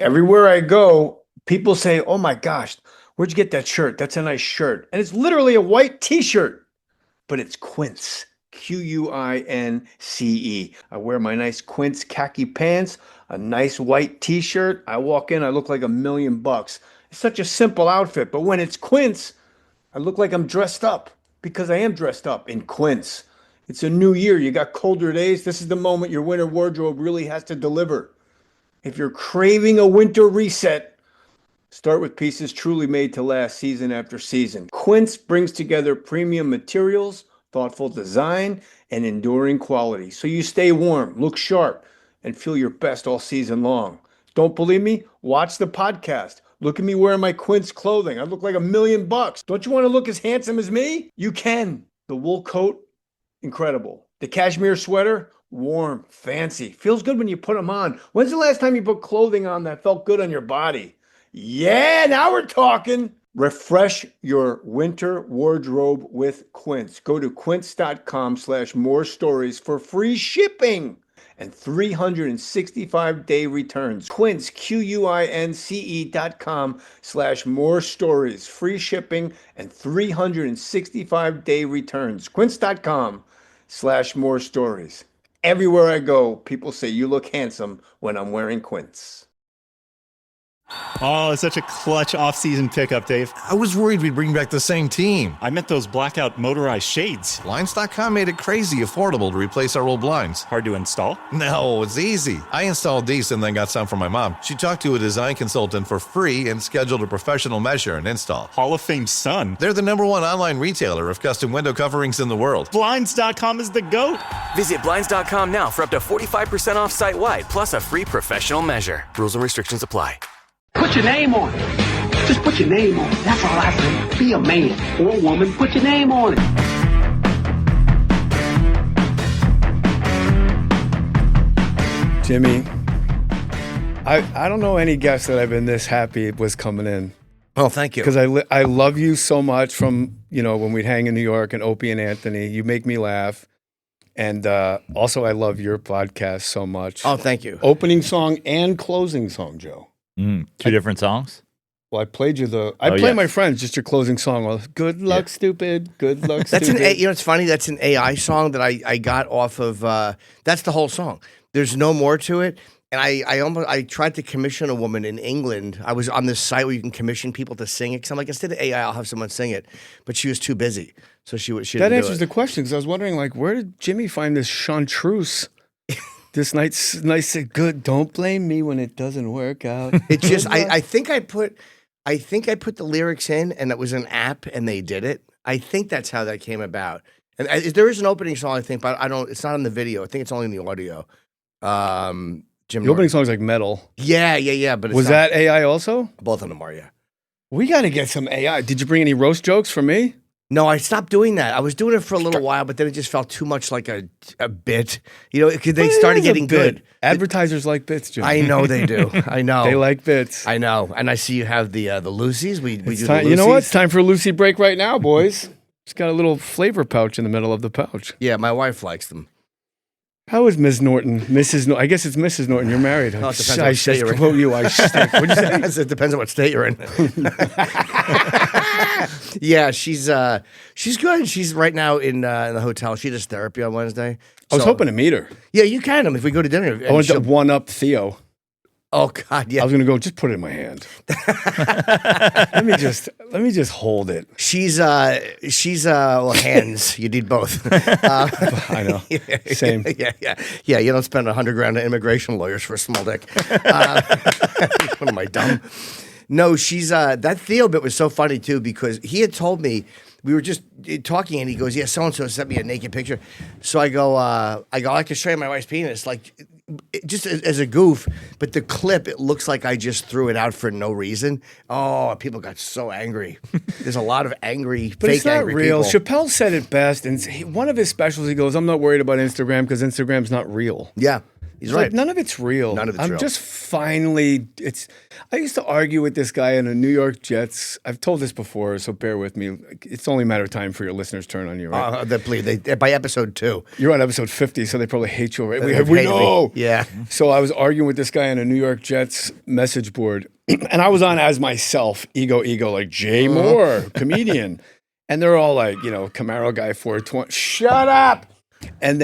Everywhere I go, people say, "Oh my gosh, where'd you get that shirt? That's a nice shirt." And it's literally a white t-shirt, but it's Quince. Quince. I wear my nice Quince khaki pants, a nice white t-shirt. I walk in, I look like $1,000,000. It's such a simple outfit, but when it's Quince, I look like I'm dressed up because I am dressed up in Quince. It's a new year. You got colder days. This is the moment your winter wardrobe really has to deliver. If you're craving a winter reset, start with pieces truly made to last season after season. Quince brings together premium materials, thoughtful design, and enduring quality, so you stay warm, look sharp, and feel your best all season long. Don't believe me? Watch the podcast. Look at me wearing my Quince clothing. I look like $1,000,000. Don't you want to look as handsome as me? You can. The wool coat, incredible. The cashmere sweater, warm, fancy. Feels good when you put them on. When's the last time you put clothing on that felt good on your body? Yeah, now we're talking. Refresh your winter wardrobe with Quince. Go to quince.com/more stories for free shipping and 365-day returns. Quince, QUINCE.com/more stories. Free shipping and 365-day returns. Quince.com/more stories. Everywhere I go, people say you look handsome when I'm wearing Quince. Oh, it's such a clutch off-season pickup, Dave. I was worried we'd bring back the same team. I meant those blackout motorized shades. Blinds.com made it crazy affordable to replace our old blinds. Hard to install? No, it's easy. I installed these and then got some for my mom. She talked to a design consultant for free and scheduled a professional measure and install. Hall of Fame son. They're the #1 online retailer of custom window coverings in the world. Blinds.com is the GOAT. Visit Blinds.com now for up to 45% off site-wide, plus a free professional measure. Rules and restrictions apply. Put your name on it. Just put your name on it. That's all I say. Be a man or a woman. Put your name on it. Jimmy, I don't know any guest that I've been this happy was coming in. Oh, thank you. Because I love you so much from, when we'd hang in New York and Opie and Anthony. You make me laugh. And also, I love your podcast so much. Oh, thank you. Opening song and closing song, Joe. Two different songs? Well, I played you my friends, just your closing song. Well, good luck, stupid. Good luck, That's stupid. it's funny. That's an AI song that I got off of. That's the whole song. There's no more to it. And I tried to commission a woman in England. I was on this site where you can commission people to sing it. Because I'm like, instead of AI, I'll have someone sing it. But she was too busy, so she didn't That do answers it. the question, because I was wondering, where did Jimmy find this chartreuse? This nice, good. Don't blame me when it doesn't work out. It just, I think I put the lyrics in, and it was an app, and they did it. I think that's how that came about. And there is an opening song, I think, but I don't. It's not in the video. I think it's only in the audio. Jim The opening song's like metal. Yeah. But Was that AI also? Both of them are, yeah. We got to get some AI. Did you bring any roast jokes for me? No, I stopped doing that. I was doing it for a little while, but then it just felt too much like a bit. Because they started getting good. Advertisers like bits, Jimmy. I know they do. I know. They like bits. I know. And I see you have the Lucy's. We do the Time, Lucy's. you know what? It's time for a Lucy break right now, boys. It's got a little flavor pouch in the middle of the pouch. Yeah, my wife likes them. How is Ms. Norton? I guess it's Mrs. Norton. You're married. No, it depends on what state you're in. Quote you, I stink. What'd you say? It depends on what state you're in. Yeah, she's good. She's right now in the hotel. She does therapy on Wednesday. I was hoping to meet her. Yeah, you can if we go to dinner. I wanted to one up Theo. Oh God, yeah. I was gonna go. Just put it in my hand. let me just hold it. She's hands. You need both. I know. Same. Yeah. You don't spend $100,000 on immigration lawyers for a small dick. What am I, dumb? No, she's that Theo bit was so funny too, because he had told me, we were just talking and he goes, yeah, so and so sent me a naked picture. So I go, I can show you my wife's penis, just as a goof, but the clip, it looks like I just threw it out for no reason. Oh, people got so angry. There's a lot of angry, But fake it's not angry real. people. Chappelle said it best, and one of his specials, he goes, "I'm not worried about Instagram because Instagram's not real." Yeah. He's It's right. like, none of it's real. None of it's I'm real. just finally, I used to argue with this guy in a New York Jets. I've told this before, so bear with me. It's only a matter of time for your listeners to turn on you, right? By episode 2. You're on episode 50, so they probably hate you already. They We hate know. me. Yeah. So I was arguing with this guy on a New York Jets message board, and I was on as myself, ego, like Jay Mohr, comedian. And they're all like, Camaro guy 420. Shut up! And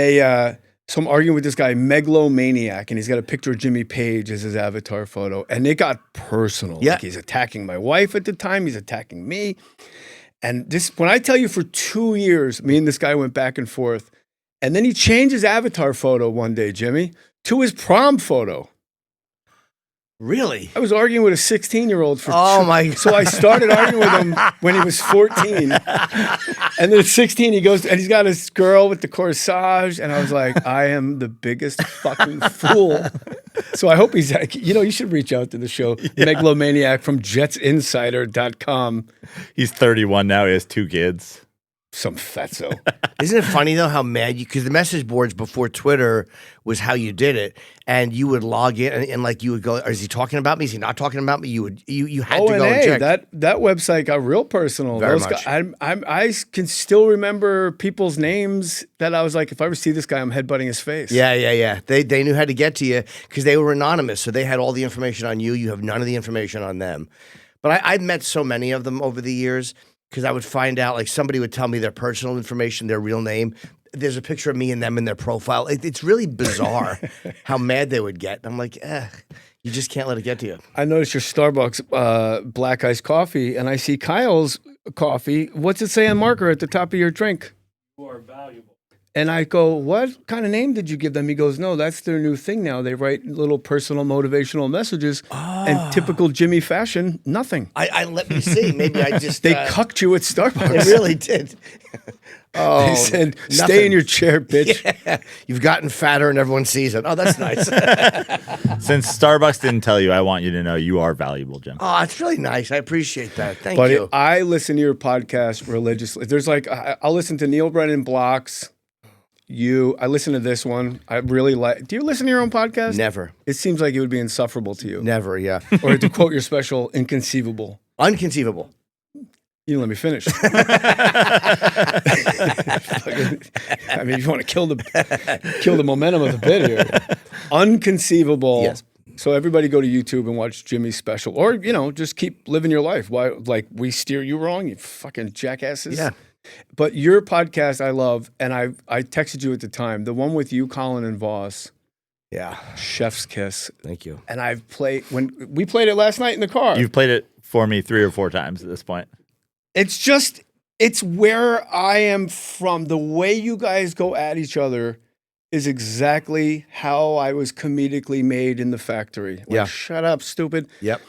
so I'm arguing with this guy, megalomaniac, and he's got a picture of Jimmy Page as his avatar photo. And it got personal. Yeah. Like he's attacking my wife at the time. He's attacking me. And when I tell you for 2 years, me and this guy went back and forth. And then he changed his avatar photo one day, Jimmy, to his prom photo. Really? I was arguing with a 16-year-old for my God. So I started arguing with him when he was 14. And then at 16, he goes, and he's got his girl with the corsage. And I was like, I am the biggest fucking fool. So I hope he's, you should reach out to the show. Megalomaniac from jetsinsider.com. He's 31 now. He has 2 kids. Some fatso. Isn't it funny though how mad you? Because the message boards before Twitter was how you did it, and you would log in and like you would go, "Is he talking about me? Is he not talking about me?" You had to go and check. That website got real personal. Very much. I can still remember people's names that I was like, if I ever see this guy, I'm headbutting his face. Yeah. They knew how to get to you because they were anonymous, so they had all the information on you. You have none of the information on them. But I've met so many of them over the years. Because I would find out, like somebody would tell me their personal information, their real name. There's a picture of me and them in their profile. It's really bizarre how mad they would get. I'm like, you just can't let it get to you. I noticed your Starbucks black iced coffee, and I see Kyle's coffee. What's it say on marker at the top of your drink? You are valuable. And I go, what kind of name did you give them? He goes, no, that's their new thing now. They write little personal motivational messages. And typical Jimmy fashion, nothing. I let me see. Maybe I just They cucked you at Starbucks. They really did. They said, stay in your chair, bitch. Yeah. You've gotten fatter and everyone sees it. Oh, that's nice. Since Starbucks didn't tell you, I want you to know you are valuable, Jim. Oh, it's really nice. I appreciate that. Thank But you. I listen to your podcast religiously. There's I'll listen to Neil Brennan Blocks. I listen to this one. I really like. Do you listen to your own podcast? Never. It seems like it would be insufferable to you. Never, yeah. Or to quote your special, inconceivable. Unconceivable. You didn't let me finish. I mean, you want to kill the momentum of the bit here. Unconceivable. Yes. So everybody go to YouTube and watch Jimmy's special, or just keep living your life. Why? Like we steer you wrong, you fucking jackasses. Yeah. But your podcast I love, and I texted you at the time, the one with you, Colin and Voss. Yeah. Chef's Kiss. Thank you. And when we played it last night in the car. You've played it for me 3 or 4 times at this point. It's where I am from. The way you guys go at each other is exactly how I was comedically made in the factory. Like, yeah. Shut up, stupid. Yep.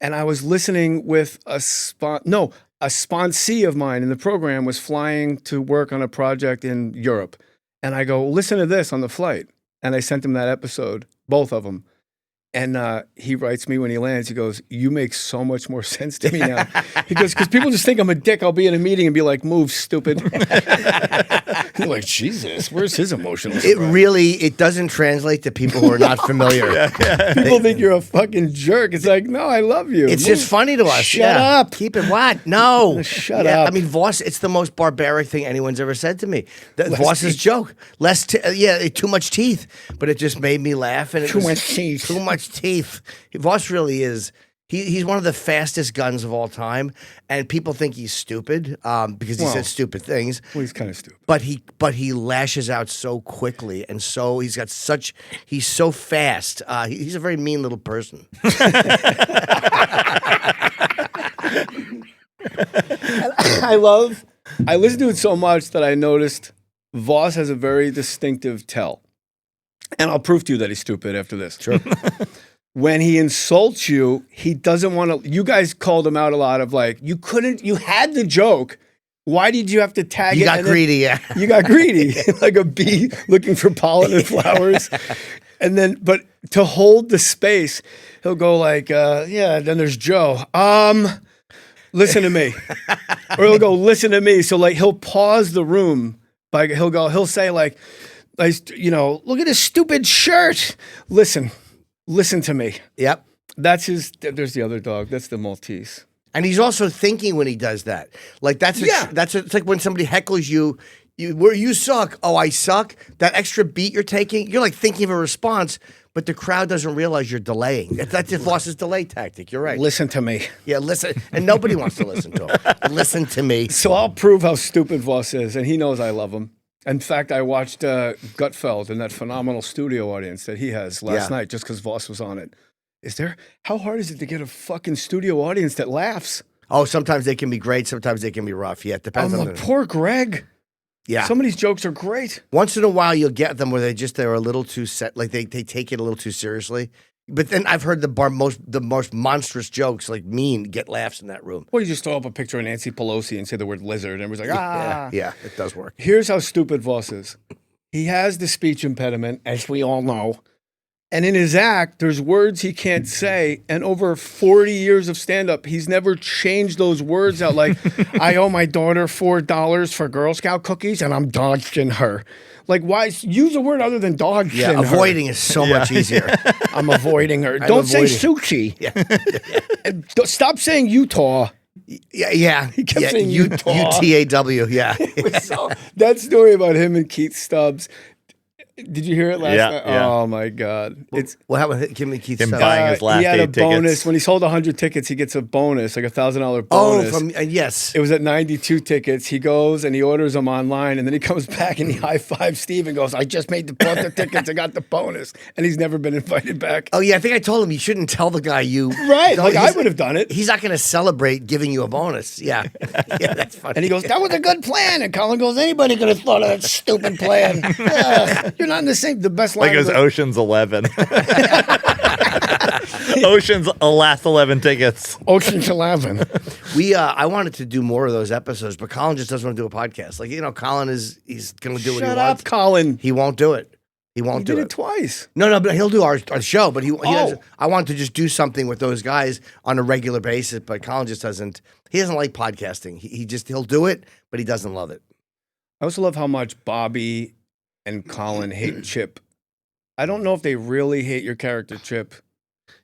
And I was listening with a sponsee of mine in the program was flying to work on a project in Europe. And I go, listen to this on the flight. And I sent him that episode, both of them. And he writes me when he lands, he goes, you make so much more sense to me now. He goes, because people just think I'm a dick. I'll be in a meeting and be like, move, stupid. You're like, Jesus, where's his emotional support? It doesn't translate to people who are not familiar. People think you're a fucking jerk. It's like, no, I love you. It's Move. just funny to us. Shut up. Keep it what? No. Shut up. I mean, Voss, it's the most barbaric thing anyone's ever said to me. Voss's joke. Too much teeth. But it just made me laugh. And Too much teeth. Too much teeth. Voss really is. He's one of the fastest guns of all time, and people think he's stupid because he says stupid things. Well, he's kind of stupid. But he lashes out so quickly, and so he's so fast. He's a very mean little person. I listen to it so much that I noticed Voss has a very distinctive tell. And I'll prove to you that he's stupid after this. Sure. When he insults you, he doesn't want to. You guys called him out a lot of like, you had the joke. Why did you have to tag it? You got greedy, yeah. You got greedy, like a bee looking for pollen and flowers. And then, but to hold the space, he'll go like, then there's Joe. Listen to me. Or he'll go, listen to me. So like, he'll pause the room. He'll say like, Look at his stupid shirt. Listen to me. Yep. That's his. There's the other dog. That's the Maltese. And he's also thinking when he does that. Like it's like when somebody heckles you, where you suck. Oh, I suck. That extra beat you're taking, you're like thinking of a response, but the crowd doesn't realize you're delaying. That's Voss's delay tactic. You're right. Listen to me. Yeah, listen. And nobody wants to listen to him. Listen to me. So I'll prove how stupid Voss is, and he knows I love him. In fact, I watched Gutfeld in that phenomenal studio audience that he has last night just because Voss was on it. How hard is it to get a fucking studio audience that laughs? Oh, sometimes they can be great. Sometimes they can be rough. Yeah, it depends on poor Greg. Yeah. Some of these jokes are great. Once in a while, you'll get them where they're a little too set, like they take it a little too seriously. But then I've heard the most monstrous jokes, like mean, get laughs in that room. Well, you just throw up a picture of Nancy Pelosi and say the word lizard, and everyone's like, ah. Yeah, it does work. Here's how stupid Voss is. He has the speech impediment, as we all know. And in his act, there's words he can't say. And over 40 years of stand-up, he's never changed those words out. Like, I owe my daughter $4 for Girl Scout cookies, and I'm dodging her. Like, why use a word other than dodging her? Yeah, avoiding is so much easier. I'm avoiding her. Don't say sushi. And stop saying Utah. Yeah. He kept saying Utah. UTAW, yeah. That story about him and Keith Stubbs. Did you hear it last night? Yeah. Oh my God! What happened with Kim and Keith? Him buying his last he had 8 a bonus tickets. when he sold 100 tickets. He gets a bonus, like $1,000 bonus. Oh, yes. It was at 92 tickets. He goes and he orders them online, and then he comes back and he high fives Steve and goes, "I just bought the tickets. I got the bonus," and he's never been invited back. Oh yeah, I think I told him you shouldn't tell the guy you Right, like I would have done it. He's not going to celebrate giving you a bonus. Yeah, yeah, that's funny. And he goes, "That was a good plan." And Colin goes, "Anybody could have thought of that stupid plan. Ugh, you're not in the best line." Like it was Ocean's 11. Ocean's last 11 tickets. Ocean's 11. I wanted to do more of those episodes, but Colin just doesn't want to do a podcast. Like, Colin he's going to do what he Shut wants. up, Colin. He won't do it. He won't He do did it. it twice. No, but he'll do our show. But he doesn't. I want to just do something with those guys on a regular basis. But Colin just doesn't. He doesn't like podcasting. He'll do it, but he doesn't love it. I also love how much Bobby and Colin hate Chip. I don't know if they really hate your character, Chip.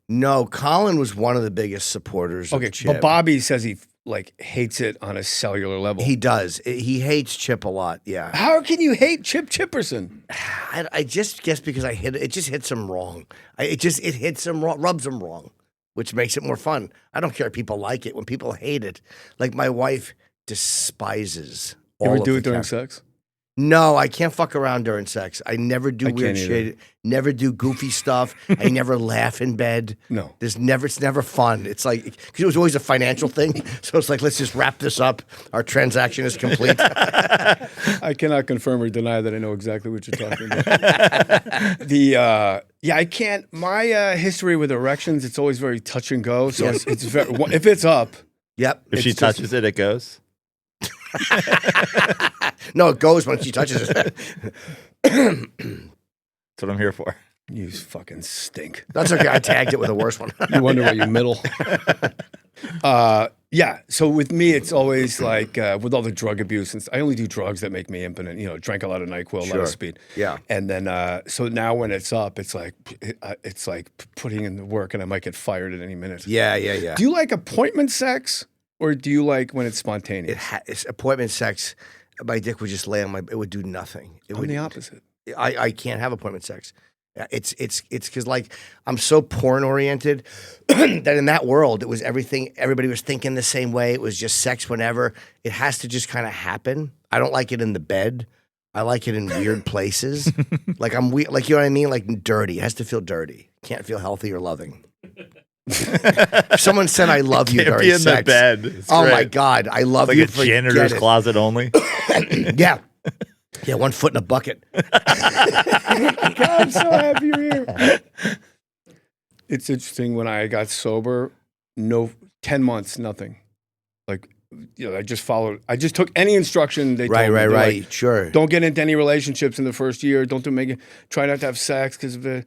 No, Colin was one of the biggest supporters of Chip. But Bobby says he hates it on a cellular level. He does. He hates Chip a lot. Yeah. How can you hate Chip Chipperson? I just guess because it just hits him wrong. It hits him wrong, rubs him wrong, which makes it more fun. I don't care if people like it. When people hate it, like my wife despises. You ever do it during sex? No, I can't fuck around during sex. I never do weird can't shit. Never do goofy stuff. I never laugh in bed. No. It's never fun. It's like, because it was always a financial thing. So it's like, let's just wrap this up. Our transaction is complete. I cannot confirm or deny that I know exactly what you're talking about. I can't. My history with erections, it's always very touch and go. So it's very, if it's up. Yep. If she touches it, it goes. No, it goes when she touches it. That's what I'm here for. You fucking stink. That's okay. I tagged it with a worse one. You wonder why you middle. Yeah. So with me, it's always like with all the drug abuse, and I only do drugs that make me impotent. Drank a lot of NyQuil, a lot of speed. Yeah. And then so now when it's up, it's like putting in the work, and I might get fired at any minute. Yeah. Do you like appointment sex, or do you like when it's spontaneous? It's appointment sex. My dick would just lay on it would do nothing. I'm the opposite. I can't have appointment sex. It's because like I'm so porn oriented that in that world it was everything. Everybody was thinking the same way. It was just sex whenever. It has to just kind of happen. I don't like it in the bed. I like it in weird places. Like I'm weird. Like, you know what I mean? Like dirty. It has to feel dirty. Can't feel healthy or loving. If someone said I love you Can't during be in sex. the bed. It's Oh great. my God, I love Like you. a janitor's closet only. Yeah. Yeah, 1 foot in a bucket. God, I'm so happy you're here. It's interesting. When I got sober, 10 months, nothing. Like, I just followed. I just took any instruction they told me. Right. Like, Sure. don't get into any relationships in the first year. Try not to have sex because of the.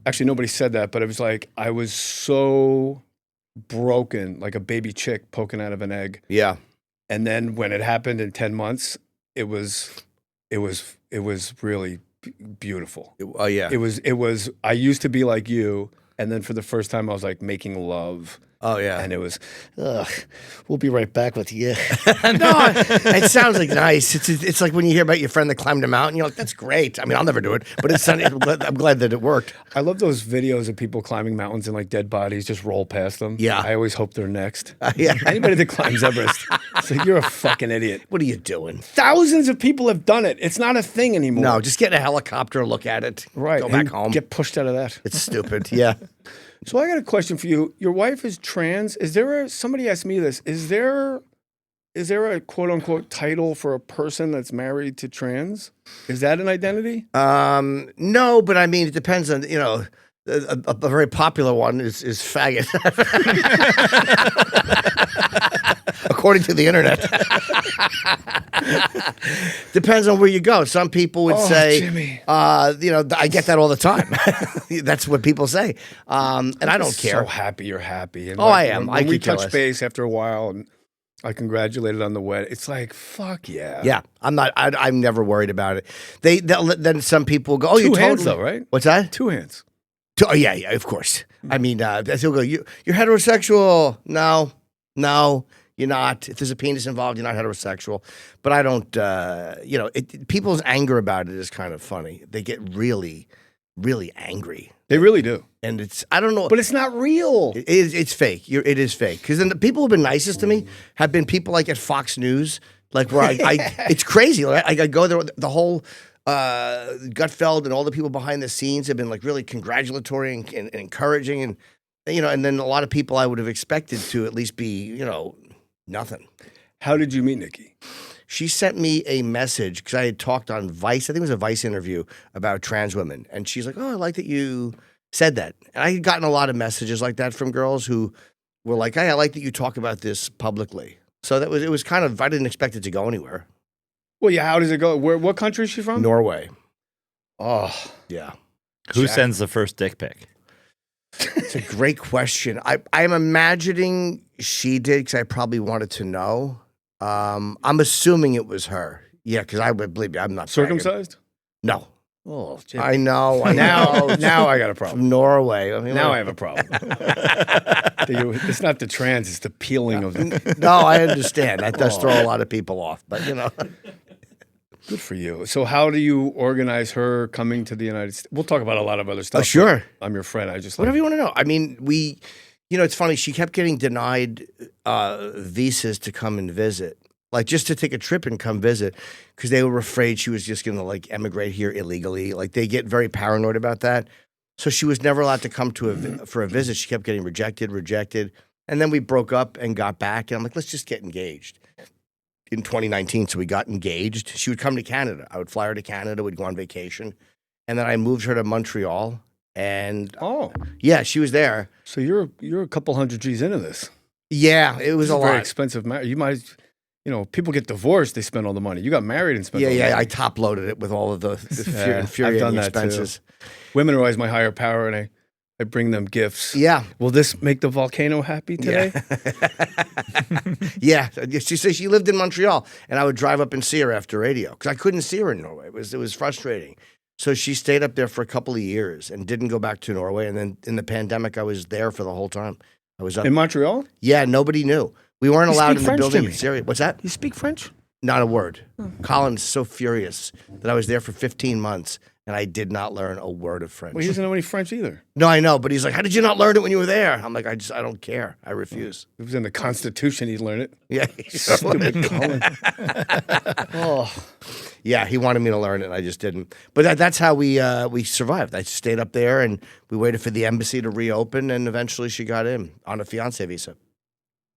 Actually, nobody said that, but it was like I was so broken, like a baby chick poking out of an egg. Yeah. And then when it happened in 10 months, it was really beautiful. Oh yeah. It was. I used to be like you, and then for the first time, I was like making love. Oh yeah. And it was, ugh, we'll be right back with you. No, it sounds like nice. It's like when you hear about your friend that climbed a mountain. You're like, that's great. I mean, I'll never do it, but it's I'm glad that it worked. I love those videos of people climbing mountains and like dead bodies just roll past them. Yeah. I always hope they're next. Yeah. Anybody that climbs Everest, it's like, you're a fucking idiot. What are you doing? Thousands of people have done it. It's not a thing anymore. No, just get in a helicopter, look at it, Right. go back and home. Get pushed out of that. It's stupid. Yeah. So I got a question for you. Your wife is trans. Is there somebody asked me this. Is there a quote unquote title for a person that's married to trans? Is that an identity? No, but I mean, it depends on, a very popular one is faggot. According to the internet. Depends on where you go. Some people would say, Jimmy. I get that all the time. That's what people say. And I don't care. So happy you're happy. And I am. When I we could care touch less. base after a while and I congratulated on the wedding. It's like, fuck yeah. Yeah, I'm never worried about it. Then some people go, oh, Two you hands totally. though, right? What's that? 2 hands. Oh, yeah, of course. I mean, he'll go, you're heterosexual. No, you're not. If there's a penis involved, you're not heterosexual. But I don't, people's anger about it is kind of funny. They get really, really angry. They really do. And I don't know. But it's not real. It's fake. It is fake. Because then the people who've been nicest to me have been people like at Fox News, like where I it's crazy. Like, I go there, the whole Gutfeld and all the people behind the scenes have been like really congratulatory and encouraging. And, and then a lot of people I would have expected to at least be, nothing. How did you meet Nikki? She sent me a message because I had talked on Vice. I think it was a Vice interview about trans women. And she's like, oh, I like that you said that. And I had gotten a lot of messages like that from girls who were like, hey, I like that you talk about this publicly. So it was kind of, I didn't expect it to go anywhere. Well, yeah, how does it go? What country is she from? Norway. Oh, Yeah. Who sends the first dick pic? It's a great question. I'm imagining she did because I probably wanted to know. I'm assuming it was her. Yeah, because I would believe you. I'm not circumcised? No. Oh, Jim. I know. Now I got a problem. From Norway. I mean, Now I have a problem. It's not the trans, it's the peeling of it. No, I understand. That does throw a lot of people off, but Good for you. So how do you organize her coming to the United States? We'll talk about a lot of other stuff. Sure. I'm your friend. I just Whatever you want to know. I mean, it's funny. She kept getting denied visas to come and visit, like just to take a trip and come visit, because they were afraid she was just going to like emigrate here illegally. Like they get very paranoid about that. So she was never allowed to come for a visit. She kept getting rejected. And then we broke up and got back. And I'm like, let's just get engaged. In 2019, so we got engaged. She would come to Canada. I would fly her to Canada. We'd go on vacation. And then I moved her to Montreal. And yeah, she was there. So you're a couple hundred G's into this. Yeah, it was It's a very lot. expensive. You might, people get divorced, they spend all the money. You got married and spent all the money. Yeah, I top loaded it with all of the Yeah, infuriating I've done that expenses. too. Women are always my higher power, and I bring them gifts. Yeah. Will this make the volcano happy today? Yeah. She said she lived in Montreal, and I would drive up and see her after radio because I couldn't see her in Norway. It was frustrating. So she stayed up there for a couple of years and didn't go back to Norway. And then in the pandemic, I was there for the whole time. I was up In Montreal? Yeah, nobody knew. We weren't You allowed speak in the French, building. Jimmy? Serious. What's that? You speak French? Not a word. Colin's so furious that I was there for 15 months and I did not learn a word of French. Well, he doesn't know any French either. No, I know, but he's like, how did you not learn it when you were there? I'm like, I don't care. I refuse. It was in the Constitution, he'd learn it. Yeah. Stupid Colin. Oh. Yeah, he wanted me to learn it, and I just didn't. But that's how we survived. I stayed up there, and we waited for the embassy to reopen, and eventually she got in on a fiancé visa.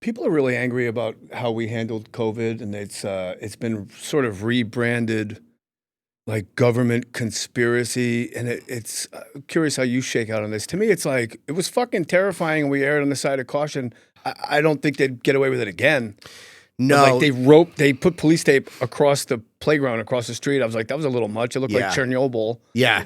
People are really angry about how we handled COVID, and it's been sort of rebranded like government conspiracy, and it's curious how you shake out on this. To me, it's like, it was fucking terrifying, and we erred on the side of caution. I don't think they'd get away with it again. No. But like they put police tape across the playground across the street. I was like, that was a little much. It looked Yeah. like Chernobyl. Yeah.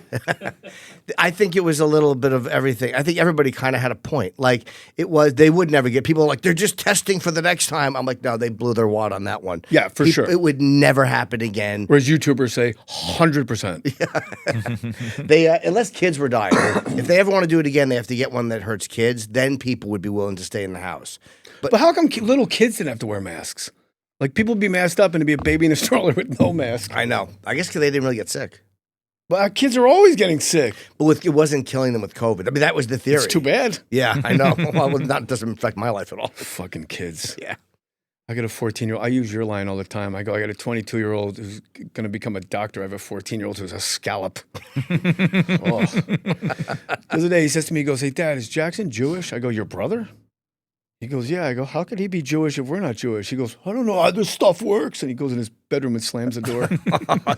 I think it was a little bit of everything. I think everybody kind of had a point. Like, they would never get, people are like, they're just testing for the next time. I'm like, no, they blew their wad on that one. Yeah, for sure. It would never happen again. Whereas YouTubers say 100%. They, unless kids were dying. If they ever want to do it again, they have to get one that hurts kids. Then people would be willing to stay in the house. But how come little kids didn't have to wear masks? Like, people would be masked up and it'd be a baby in a stroller with no mask. I know. I guess because they didn't really get sick. But our kids are always getting sick. But it wasn't killing them with COVID. I mean, that was the theory. It's too bad. Yeah, I know. Well, that doesn't affect my life at all. Fucking kids. Yeah. I got a 14-year-old. I use your line all the time. I got a 22-year-old who's going to become a doctor. I have a 14-year-old who's a scallop. The other day, he says to me, he goes, hey, Dad, is Jackson Jewish? I go, your brother? He goes, yeah. I go, how could he be Jewish if we're not Jewish? He goes, I don't know how this stuff works. And he goes in his bedroom and slams the door.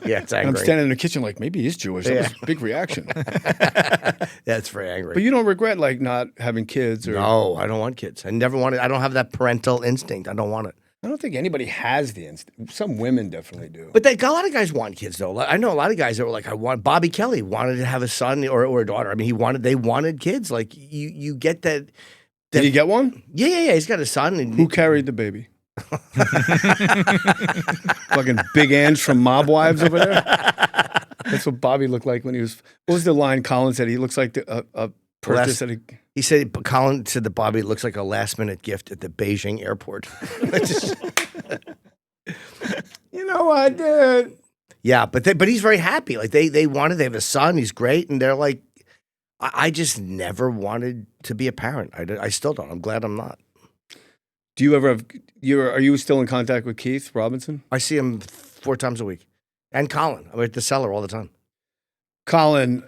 Yeah, it's And I'm angry. standing in the kitchen like, maybe he's Jewish. That was a big reaction. That's very angry. But you don't regret, like, not having kids? Or No, I don't want kids. I never wanted. I don't have that parental instinct. I don't want it. I don't think anybody has the instinct. Some women definitely do. But a lot of guys want kids, though. I know a lot of guys that were like, Bobby Kelly wanted to have a son or a daughter. I mean, they wanted kids. Like, you get that. Did he get one? Yeah. He's got a son. And Who carried the baby? Fucking Big Ange from Mob Wives over there. That's what Bobby looked like when he was. What was the line Colin said? He looks like a purchase at a. He said, Colin said that Bobby looks like a last-minute gift at the Beijing airport. You know what, dude? Yeah, but he's very happy. Like they have a son. He's great, and they're like, I just never wanted to be a parent. I still don't. I'm glad I'm not. Do you ever have? Are you still in contact with Keith Robinson? I see him 4 times a week, and Colin. I'm at the cellar all the time. Colin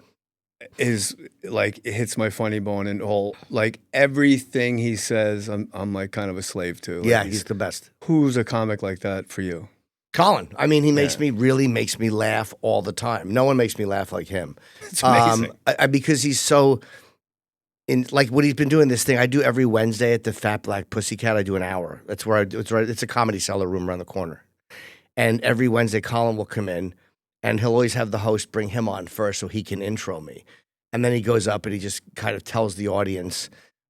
is like, it hits my funny bone and like everything he says, I'm like kind of a slave to. Like, Yeah, he's the best. Who's a comic like that for you? Colin. I mean, he makes me laugh all the time. No one makes me laugh like him. It's amazing. Because he's so in like what he's been doing this thing. I do every Wednesday at the Fat Black Pussycat. I do an hour. That's where I do. It's a comedy cellar room around the corner. And every Wednesday, Colin will come in, and he'll always have the host bring him on first so he can intro me. And then he goes up and he just kind of tells the audience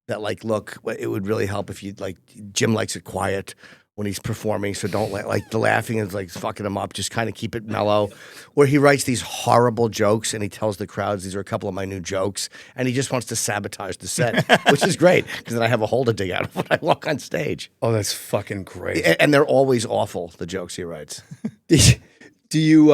that, like, look, it would really help if you, like, Jim likes it quiet when he's performing, so don't like the laughing is like fucking him up. Just kind of keep it mellow. Or he writes these horrible jokes and he tells the crowds, these are a couple of my new jokes, and he just wants to sabotage the set, which is great because then I have a hole to dig out of when I walk on stage. Oh, that's fucking great. And they're always awful, the jokes he writes. Do you,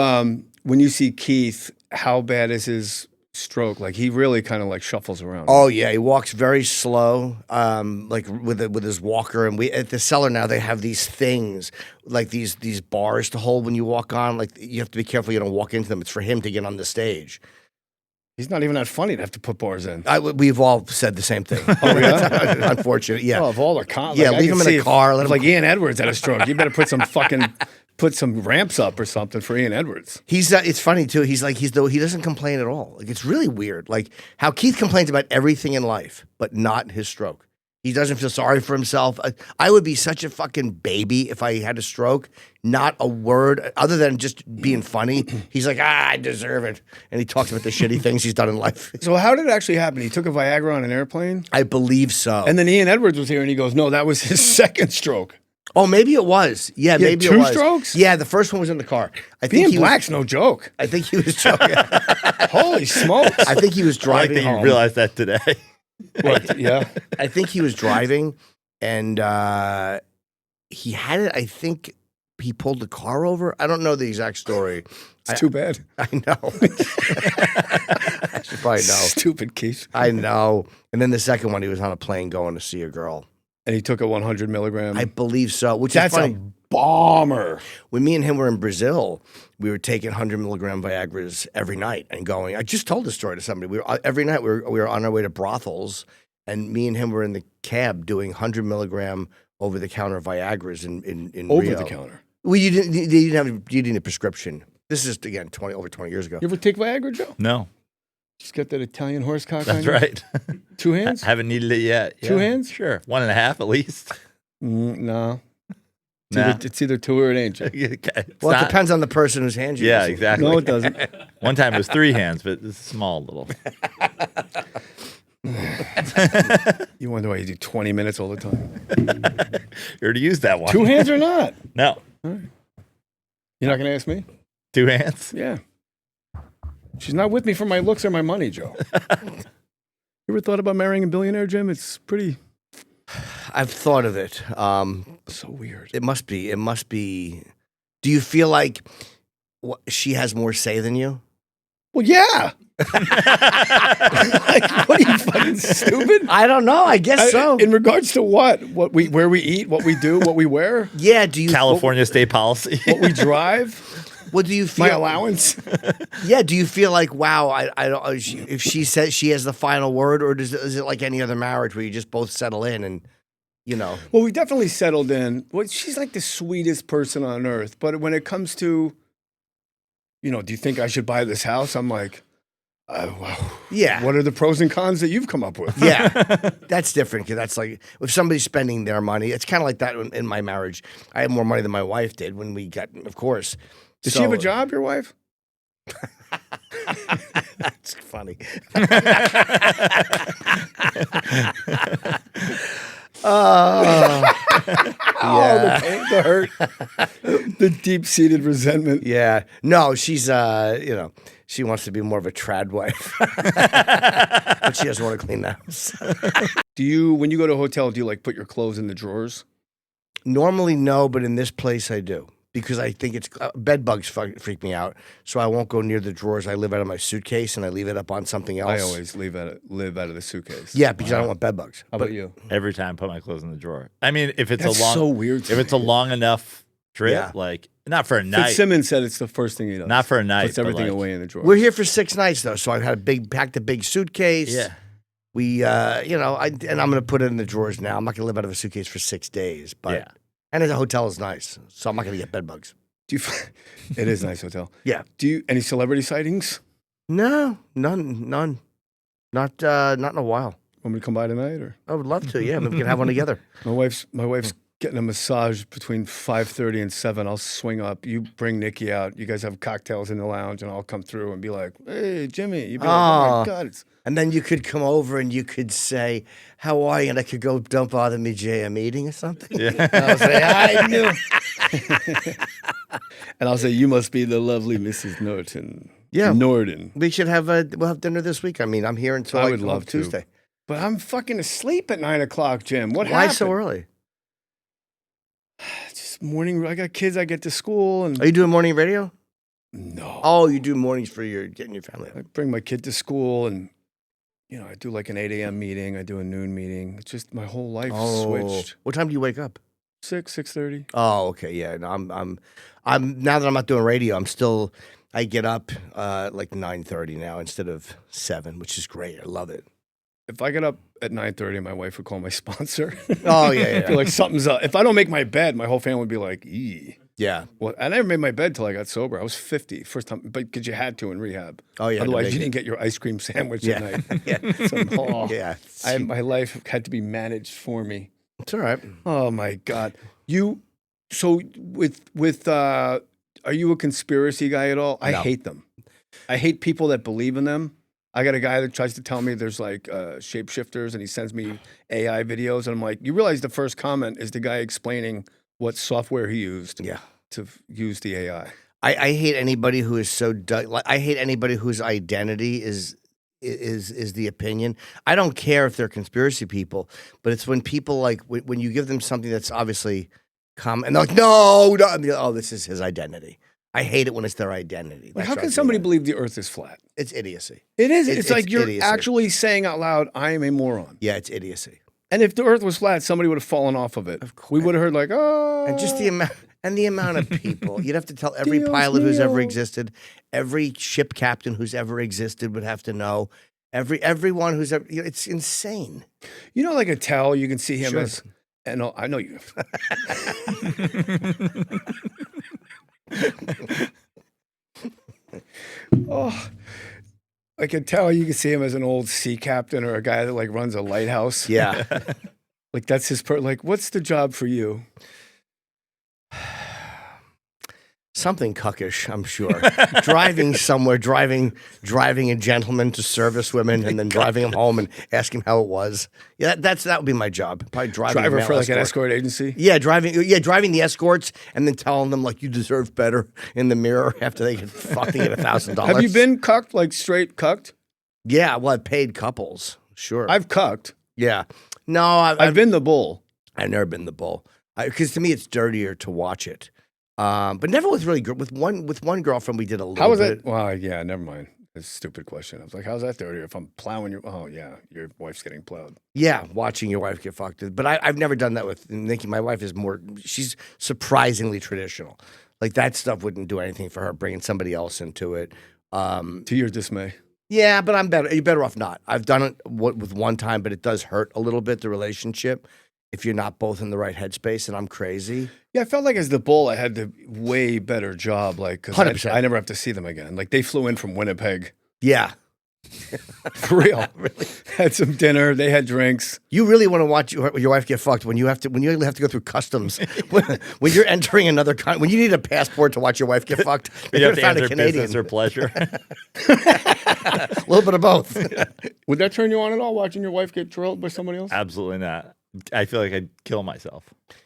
when you see Keith, how bad is his stroke? Like, he really kind of like shuffles around. Oh yeah, he walks very slow, like with his walker. And we at the cellar now they have these things, like these bars to hold when you walk on. Like, you have to be careful you don't walk into them. It's for him to get on the stage. He's not even that funny to have to put bars in. We've all said the same thing. Oh yeah, unfortunate. Yeah, oh, of all the comics, yeah. like, Leave him in a car. Let him like Ian Edwards had a stroke. You better put some ramps up or something for Ian Edwards. He's it's funny too. He doesn't complain at all. Like, it's really weird. Like how Keith complains about everything in life, but not his stroke. He doesn't feel sorry for himself. I would be such a fucking baby if I had a stroke. Not a word other than just being funny. He's like, I deserve it, and he talks about the shitty things he's done in life. So how did it actually happen? He took a Viagra on an airplane? I believe so. And then Ian Edwards was here, and he goes, no, that was his second stroke. Oh, maybe it was. Yeah, He had maybe two it was. strokes? Yeah, the first one was in the car. I think Being he black's no joke. I think he was joking. Holy smokes. I think he was I like driving that you home. realized that today. What? Yeah. I think he was driving, and he had it. I think he pulled the car over. I don't know the exact story. It's too bad. I know. I should probably know. Stupid Keith. I know. And then the second one, he was on a plane going to see a girl. And he took a 100 milligram. I believe so. Which That's is funny. a bomber. When me and him were in Brazil, we were taking 100 milligram Viagras every night and going. I just told this story to somebody. Every night we were on our way to brothels, and me and him were in the cab doing 100 milligram over the counter Viagras in Over Rio. the counter. Well, you didn't need a prescription. This is again over 20 years ago. You ever take Viagra, Joe? No, Just get that Italian horse cock on that's you? right. Two hands? Haven't needed it yet. Two Yeah. hands? Sure. 1.5 at least. No. It's either two or it ain't. Jay. Well, it depends on the person who's handing you. Yeah, this. exactly. No, it doesn't. One time it was 3 hands, but it's small little. You wonder why you do 20 minutes all the time. You already used that one. 2 hands or not? No. You're not going to ask me? 2 hands? Yeah. She's not with me for my looks or my money, Joe. You ever thought about marrying a billionaire, Jim? It's pretty... I've thought of it. So weird. It must be. Do you feel like she has more say than you? Well, yeah. Like, what are you, fucking stupid? I don't know. I guess so. In regards to what? Where we eat, what we do, what we wear, Yeah. Do you California state policy. what we drive, What do you feel? my allowance. Yeah. Do you feel like wow? I don't. If she says she has the final word, or is it like any other marriage where you just both settle in and you know? Well, we definitely settled in. Well, she's like the sweetest person on earth. But when it comes to, do you think I should buy this house? I'm like, wow. Yeah. What are the pros and cons that you've come up with? Yeah, that's different because that's like if somebody's spending their money. It's kind of like that in my marriage. I had more money than my wife did when we got, of course. Does she have a job, your wife? That's funny. The pain, the hurt, the deep-seated resentment. Yeah. No, she's she wants to be more of a trad wife, but she doesn't want to clean the house. When you go to a hotel, do you like put your clothes in the drawers? Normally, no, but in this place, I do. Because I think it's bed bugs freak me out, so I won't go near the drawers. I live out of my suitcase and I leave it up on something else. I always live out of the suitcase. Yeah, because I don't want bed bugs. How about you? Every time I put my clothes in the drawer. I mean, if it's That's a long, so weird to If it's a long enough trip, Yeah. like not for a night, Fitzsimmons said it's the first thing he does. not for a night, Puts but, everything like, away in the drawer. We're here for 6 nights though, so I had packed a big suitcase. Yeah. We, and I'm gonna put it in the drawers now. I'm not gonna live out of a suitcase for 6 days, but Yeah. and the hotel is nice, so I'm not gonna get bed bugs. It is a nice hotel. Yeah. Any celebrity sightings? No, none, not in a while. Want me to come by tonight, or I would love to. Yeah, maybe we can have one together. my wife's getting a massage between 5:30 and 7. I'll swing up. You bring Nikki out. You guys have cocktails in the lounge, and I'll come through and be like, "Hey, Jimmy." You'd be like, "Oh my God, it's." And then you could come over and you could say, "How are you?" And I could go, "Don't bother me, Jay. I'm eating," or something. Yeah. And I'll say, "I knew." And I'll say, "You must be the lovely Mrs. Norton." Yeah. Norton. We should we'll have dinner this week. I mean, I'm here until I would love to. Tuesday. But I'm fucking asleep at 9 o'clock, Jim. What Why happened? so early? Just morning. I got kids. I get to school, and Are you doing morning radio? no. Oh, you do mornings for getting your family. I bring my kid to school, and I do like an 8 a.m. meeting. I do a noon meeting. It's just my whole life switched. What time do you wake up? 6:30. Oh, okay, yeah. No, I'm now that I'm not doing radio, I get up like 9:30 now instead of 7, which is great. I love it. If I get up at 9:30, my wife would call my sponsor. Oh yeah, I feel like something's up. If I don't make my bed, my whole family would be like, "Eee." yeah. Well, I never made my bed till I got sober. I was 50, first time, but because you had to in rehab. Oh yeah. Otherwise, you didn't get your ice cream sandwich Yeah. at night. Yeah. Yeah. My life had to be managed for me. It's all right. Oh my God. So are you a conspiracy guy at all? I No. hate them. I hate people that believe in them. I got a guy that tries to tell me there's like shapeshifters, and he sends me AI videos, and I'm like, you realize the first comment is the guy explaining what software he used Yeah. to use the AI. I hate anybody who is so I hate anybody whose identity is the opinion. I don't care if they're conspiracy people, but it's when people like when you give them something that's obviously common and they're like, no, and they're, oh, this is his identity. I hate it when it's their identity. Like, how can somebody believe the Earth is flat? It's idiocy. It is. It's like you're idiocy. actually saying out loud, "I am a moron." Yeah, it's idiocy. And if the Earth was flat, somebody would have fallen off of it. Of course. We would have heard like, "Oh." And just the amount of people. You'd have to tell every Dios pilot who's ever mío. existed, every ship captain who's ever existed would have to know. Everyone who's ever. It's insane. Like a tell, you can see him Sure. as. And I know you. Oh, I can tell you can see him as an old sea captain or a guy that like runs a lighthouse. Yeah. Like that's his like, what's the job for you? Something cuckish, I'm sure. Driving somewhere, driving a gentleman to service women, and then driving him home and asking how it was. Yeah, that would be my job. Probably driving Driver a male for like an escort agency. Yeah, driving the escorts, and then telling them like you deserve better in the mirror after they get fucked and get $1,000. Have you been cucked, like straight cucked? Yeah, well, I've paid couples. Sure, I've cucked. yeah. No, I've been the bull. I've never been the bull because to me it's dirtier to watch it. But never with really with one girlfriend we did a little. How was bit. it? Well, yeah, never mind. It's a stupid question. I was like, how's that dirty? If I'm plowing your, oh yeah, your wife's getting plowed. Yeah, watching your wife get fucked. But I've never done that with Nikki. My wife is she's surprisingly traditional. Like that stuff wouldn't do anything for her, bringing somebody else into it. To your dismay. Yeah, but I'm better. You're better off not. I've done it with one time, but it does hurt a little bit, the relationship, if you're not both in the right headspace, and I'm crazy. Yeah, I felt like as the bull, I had the way better job. Like, 100%. I never have to see them again. Like, they flew in from Winnipeg. Yeah. For real. Really? Had some dinner. They had drinks. You really want to watch your wife get fucked when you have to go through customs when you're entering another country, when you need a passport to watch your wife get fucked. You have to found answer business or pleasure. A little bit of both. Would that turn you on at all, watching your wife get drilled by somebody else? Absolutely not. I feel like I'd kill myself.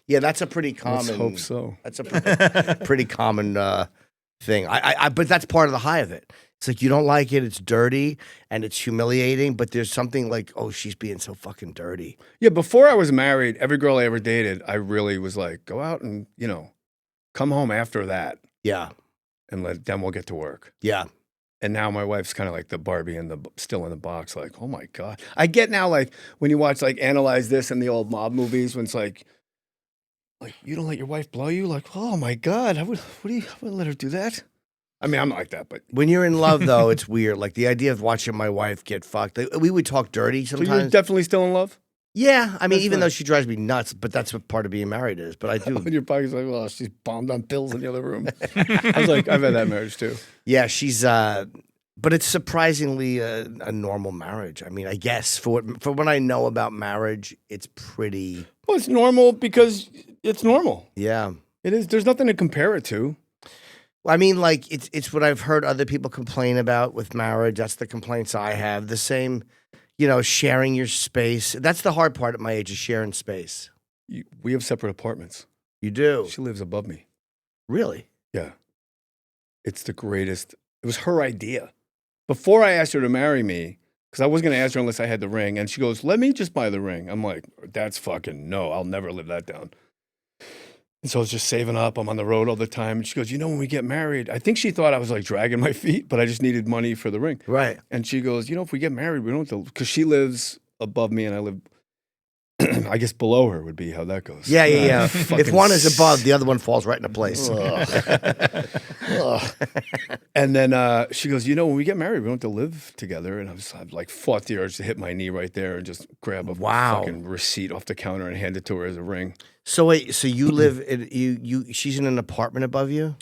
Yeah, that's a pretty common. Let's hope so. That's a pretty common thing. But that's part of the high of it. It's like you don't like it. It's dirty and it's humiliating. But there's something like, oh, she's being so fucking dirty. Yeah, before I was married, every girl I ever dated, I really was like, go out and come home after that, Yeah, and then we'll get to work. yeah. And now my wife's kind of like the Barbie still in the box. Like, oh my God. I get now, like, when you watch, like, Analyze This in the old mob movies, when it's like, you don't let your wife blow you? Like, oh my God. I wouldn't let her do that. I mean, I'm not like that, but. When you're in love, though, it's weird. Like the idea of watching my wife get fucked. We would talk dirty So sometimes. you're definitely still in love? Yeah, I mean, That's even fine. though she drives me nuts, but that's what part of being married is. But I do. And your pocket's like, well, she's bombed on pills in the other room. I was like, I've had that marriage too. Yeah, she's. But it's surprisingly a normal marriage. I mean, I guess for what I know about marriage, it's pretty. Well, it's normal because it's normal. Yeah. It is. There's nothing to compare it to. I mean, like it's what I've heard other people complain about with marriage. That's the complaints I have. The same, sharing your space. That's the hard part at my age is sharing space. We have separate apartments. You do? She lives above me. Really? Yeah. It's the greatest. It was her idea. Before I asked her to marry me, because I wasn't going to ask her unless I had the ring, and she goes, let me just buy the ring. I'm like, that's fucking no. I'll never live that down. And so I was just saving up. I'm on the road all the time. And she goes, when we get married, I think she thought I was like dragging my feet, but I just needed money for the ring. Right. And she goes, if we get married, we don't have to, because she lives above me and I live, I guess below her would be how that goes. Yeah. If Fucking one is above, the other one falls right into place. Ugh. And then she goes, when we get married, we don't have to live together. And I've like fought the urge to hit my knee right there and just grab a fucking receipt off the counter and hand it to her as a ring. So wait, so you live she's in an apartment above you?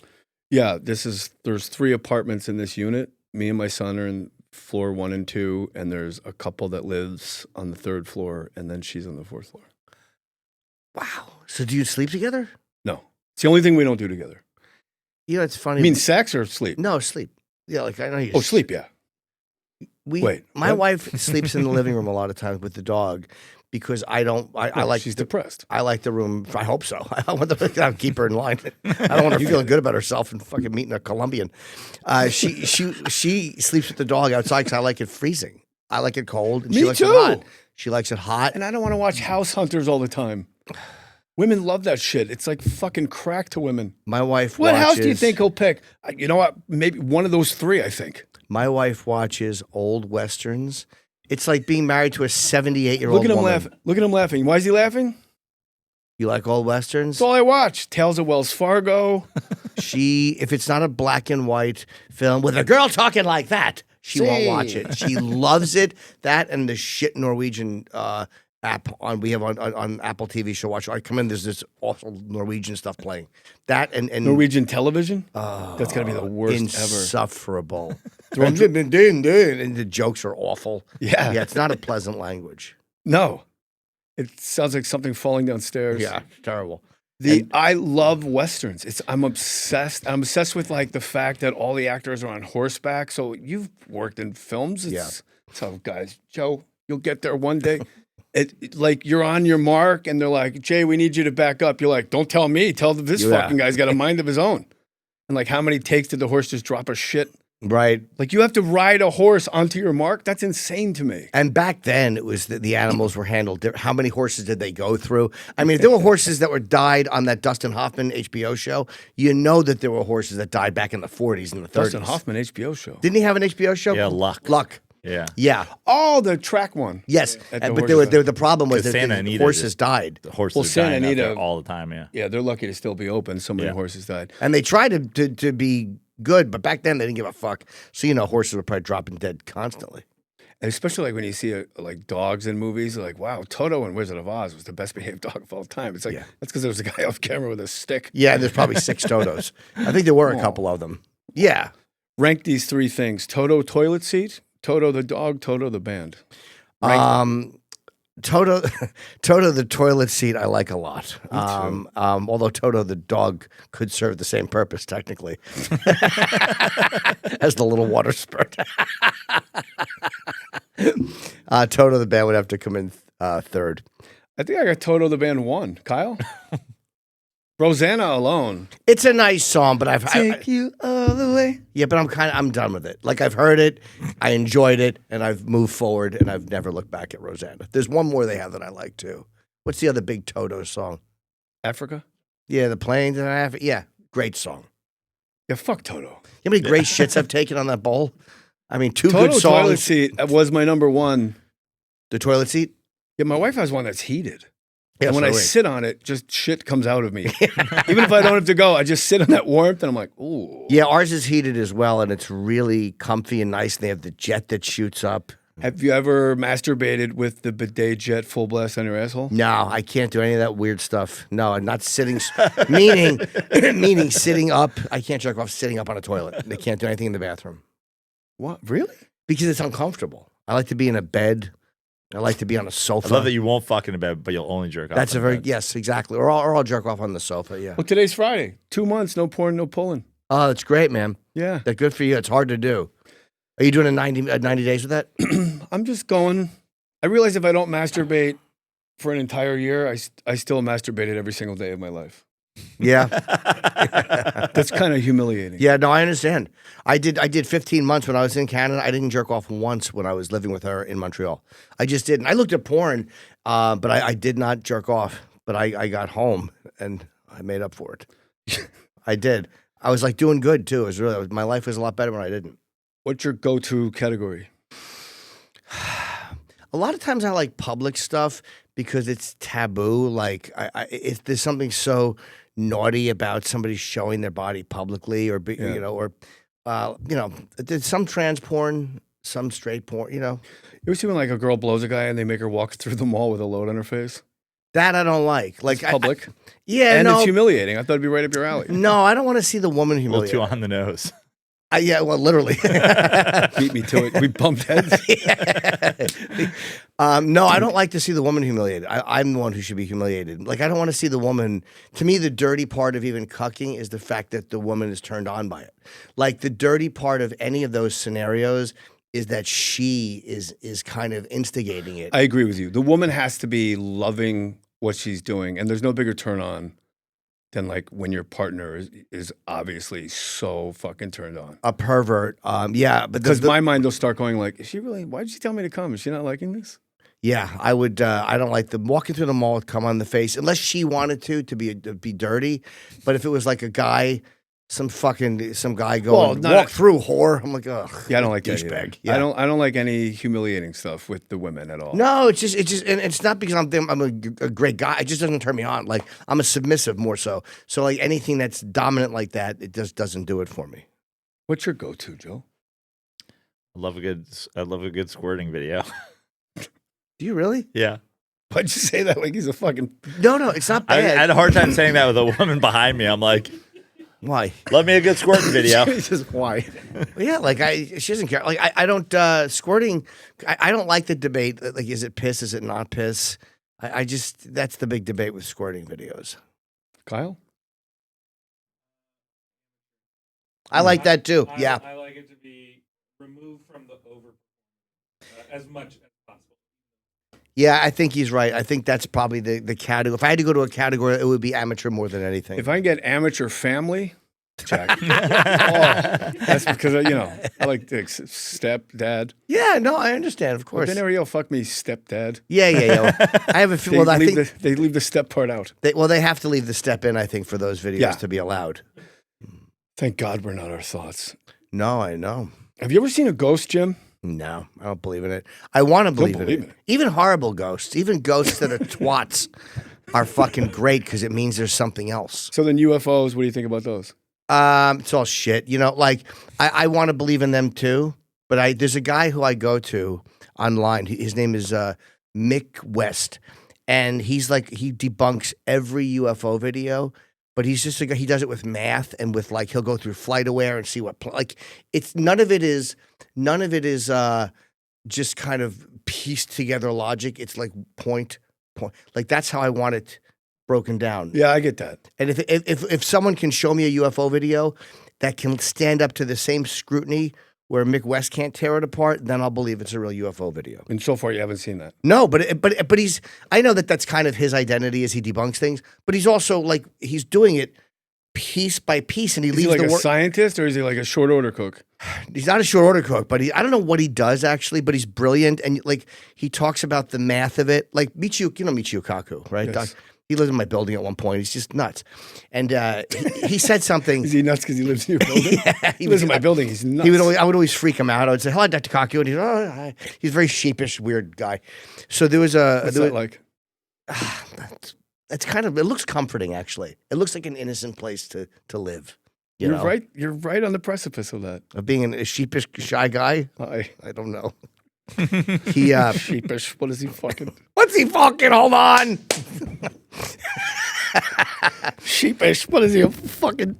Yeah, there's 3 apartments in this unit. Me and my son are in floor 1 and 2, and there's a couple that lives on the 3rd floor, and then she's on the 4th floor. Wow. So do you sleep together? No. It's the only thing we don't do together. It's funny. You mean sex or sleep? No, sleep. Yeah, like I know you. Oh, sleep, yeah. My what? wife sleeps in the living room a lot of times with the dog because I don't. I like. She's depressed. I like the room. I hope so. I want to keep her in line. I don't want her feeling good about herself and fucking meeting a Colombian. She sleeps with the dog outside because I like it freezing. I like it cold. And she Me likes too. It hot. She likes it hot. And I don't want to watch House Hunters all the time. Women love that shit. It's like fucking crack to women. My wife What watches, house do you think he'll pick? You know what? Maybe one of those 3, I think. My wife watches old westerns. It's like being married to a 78-year-old Look at him woman. laughing. Look at him laughing. Why is he laughing? You like old westerns? That's all I watch. Tales of Wells Fargo. If it's not a black and white film with a girl talking like that, she won't watch it. She loves it. That and the shit Norwegian app we have on Apple TV. She'll watch. I come in, there's this awful Norwegian stuff playing. That and Norwegian television? That's got to be the worst insufferable. And the jokes are awful. Yeah. Yeah, it's not a pleasant language. No. It sounds like something falling downstairs. Yeah, it's terrible. I love westerns. I'm obsessed. I'm obsessed with like the fact that all the actors are on horseback. So you've worked in films. It's tough, guys. Joe, you'll get there one day. Like you're on your mark, and they're like, Jay, we need you to back up. You're like, don't tell me. Tell this fucking guy's got a mind of his own. And like, how many takes did the horse just drop a shit? Right. Like you have to ride a horse onto your mark. That's insane to me. And back then, it was the animals were handled different. How many horses did they go through? I mean, if there were horses that were died on that Dustin Hoffman HBO show, you know that there were horses that died back in the 40s and the 30s. Dustin Hoffman HBO show. Didn't he have an HBO show? Yeah, Luck. Luck. Yeah. Yeah. Oh, the track one. Yes. At the But horse show. the problem was that Santa the Anita horses just- died. The horses Well, are Santa dying out there Anita- all the time. Yeah. Yeah, they're lucky to still be open. So many Yeah. horses died. And they tried to be good, but back then they didn't give a fuck. So, you know, horses were probably dropping dead constantly. And especially like when you see like dogs in movies, like, wow, Toto in Wizard of Oz was the best behaved dog of all time. It's like, that's because there was a guy off camera with a stick. Yeah, there's probably 6 Totos. I think there were a couple of them. Yeah. Rank these 3 things: Toto toilet seat, Toto the dog, Toto the band. Toto the toilet seat I like a lot. Although Toto the dog could serve the same purpose technically as the little water spurt. Toto the band would have to come in third. I think I got Toto the band 1. Kyle? Rosanna alone. It's a nice song, but Take you all the way. Yeah, but I'm done with it. Like I've heard it, I enjoyed it, and I've moved forward, and I've never looked back at Rosanna. There's one more they have that I like too. What's the other big Toto song? Africa? Yeah, the planes and Africa. Yeah, great song. Yeah, fuck Toto. You know how many great shits I've taken on that bowl? I mean, 2 Toto good toilet songs. seat was my number 1. The toilet seat. Yeah, my wife has one that's heated. Yeah, And when so I do we. sit on it, just shit comes out of me. Even if I don't have to go, I just sit on that warmth and I'm like, ooh. Yeah, ours is heated as well, and it's really comfy and nice. And they have the jet that shoots up. Have you ever masturbated with the bidet jet full blast on your asshole? No, I can't do any of that weird stuff. No, I'm not sitting. meaning sitting up. I can't jerk off sitting up on a toilet. They can't do anything in the bathroom What? Really? because it's uncomfortable. I like to be in a bed. I like to be on a I sofa. love that you won't fuck in a bed, but you'll only jerk off. That's in a very bed. yes, exactly. Or I'll jerk off on the sofa. Yeah. Well, today's Friday. 2 months, no porn, no pulling. Oh, that's great, man. Yeah. That's good for you. It's hard to do. Are you doing a 90 days with that? I'm just going. I realize if I don't masturbate for an entire year, I still masturbated every single day of my life. Yeah. That's kind of humiliating. Yeah, no, I understand. I did 15 months when I was in Canada. I didn't jerk off once when I was living with her in Montreal. I just didn't. I looked at porn, but I did not jerk off. But I got home and I made up for it. I did. I was like doing good too. My life was a lot better when I didn't. What's your go-to category? A lot of times I like public stuff because it's taboo. Like if there's something so naughty about somebody showing their body publicly, or there's some trans porn, some straight porn. You know, You ever see when like a girl blows a guy and they make her walk through the mall with a load on her face? that I don't like. Like It's public. yeah, And no, it's humiliating. I thought it'd be right up your alley. no, I don't want to see the woman A little too humiliated. on the nose. Yeah, well, literally. Beat me to it. We bumped heads. No, I don't like to see the woman humiliated. I'm the one who should be humiliated. Like, I don't want to see the woman. To me, the dirty part of even cucking is the fact that the woman is turned on by it. Like, the dirty part of any of those scenarios is that she is kind of instigating it. I agree with you. The woman has to be loving what she's doing, and there's no bigger turn on than like when your partner is obviously so fucking turned on. A pervert. Yeah, but Because my mind will start going like, is she really? Why did she tell me to come? Is she not liking this? yeah, I would. I don't like the walking through the mall with cum on the face unless she wanted to be dirty. But if it was like a guy, some guy going not walk a- through whore, I'm like, ugh. Yeah, I don't like that douchebag. either. Yeah. I don't like any humiliating stuff with the women at all. No, it's just, and it's not because I'm a great guy. It just doesn't turn me on. Like I'm a submissive more so. So like anything that's dominant like that, it just doesn't do it for me. What's your go-to, Joe? I love a good squirting video. Do you really? Yeah. Why'd you say that like he's a fucking... No, it's not I bad. had a hard time saying that with a woman behind me. I'm like, Why? love me a good squirting video. Just why? Yeah, like she doesn't care. Like I don't squirting. I don't like the debate. Like, is it piss? Is it not piss? I just that's the big debate with squirting videos. Kyle? I like that too. Yeah. I like it to be removed from the over as much as possible. Yeah, I think he's right. I think that's probably the category. If I had to go to a category, it would be amateur more than anything. If I can get amateur family, check. That's because, I like stepdad. Yeah, no, I understand, of But course. they never yell, fuck me, stepdad. Yeah. I have a They, feeling. Well, I leave think they leave the step part out. they have to leave the step in. I think for those videos Yeah. to be allowed. Thank God we're not our thoughts. No, I know. Have you ever seen a ghost, Jim? No, I don't believe in it. I want to believe, believe in in it. it. Even horrible ghosts, even ghosts that are twats, are fucking great because it means there's something else. So then UFOs, what do you think about those? It's all shit. Like I want to believe in them too, but there's a guy who I go to online. His name is Mick West, and he's like he debunks every UFO video. But he's just a guy. He does it with math and with like he'll go through FlightAware and see what like it's none of it is just kind of pieced together logic. It's like point like that's how I want it broken down. Yeah, I get that. And if someone can show me a UFO video that can stand up to the same scrutiny where Mick West can't tear it apart, then I'll believe it's a real UFO video. And so far, you haven't seen that. No, but he's. I know that's kind of his identity as he debunks things, but he's also like he's doing it piece by piece, and he Is leaves he like the a work. Scientist or is he like a short order cook? He's not a short order cook, but I don't know what he does actually, but he's brilliant, and like he talks about the math of it. Like Michio Kaku, right? Yes. He lived in my building at one point. He's just nuts, and he said something. Is he nuts because he lives in your building? Yeah, he lives in my building. He's nuts. I would always freak him out. I would say, "Hello, Dr. Kaku," and he's a very sheepish, weird guy. So there was a. What's that like? It's kind of. It looks comforting, actually. It looks like an innocent place to live. You're know? right. You're right on the precipice of that. Of being a sheepish, shy guy. I don't know. He sheepish. What is he fucking? What's he fucking? Hold on. Sheepish. What is he fucking?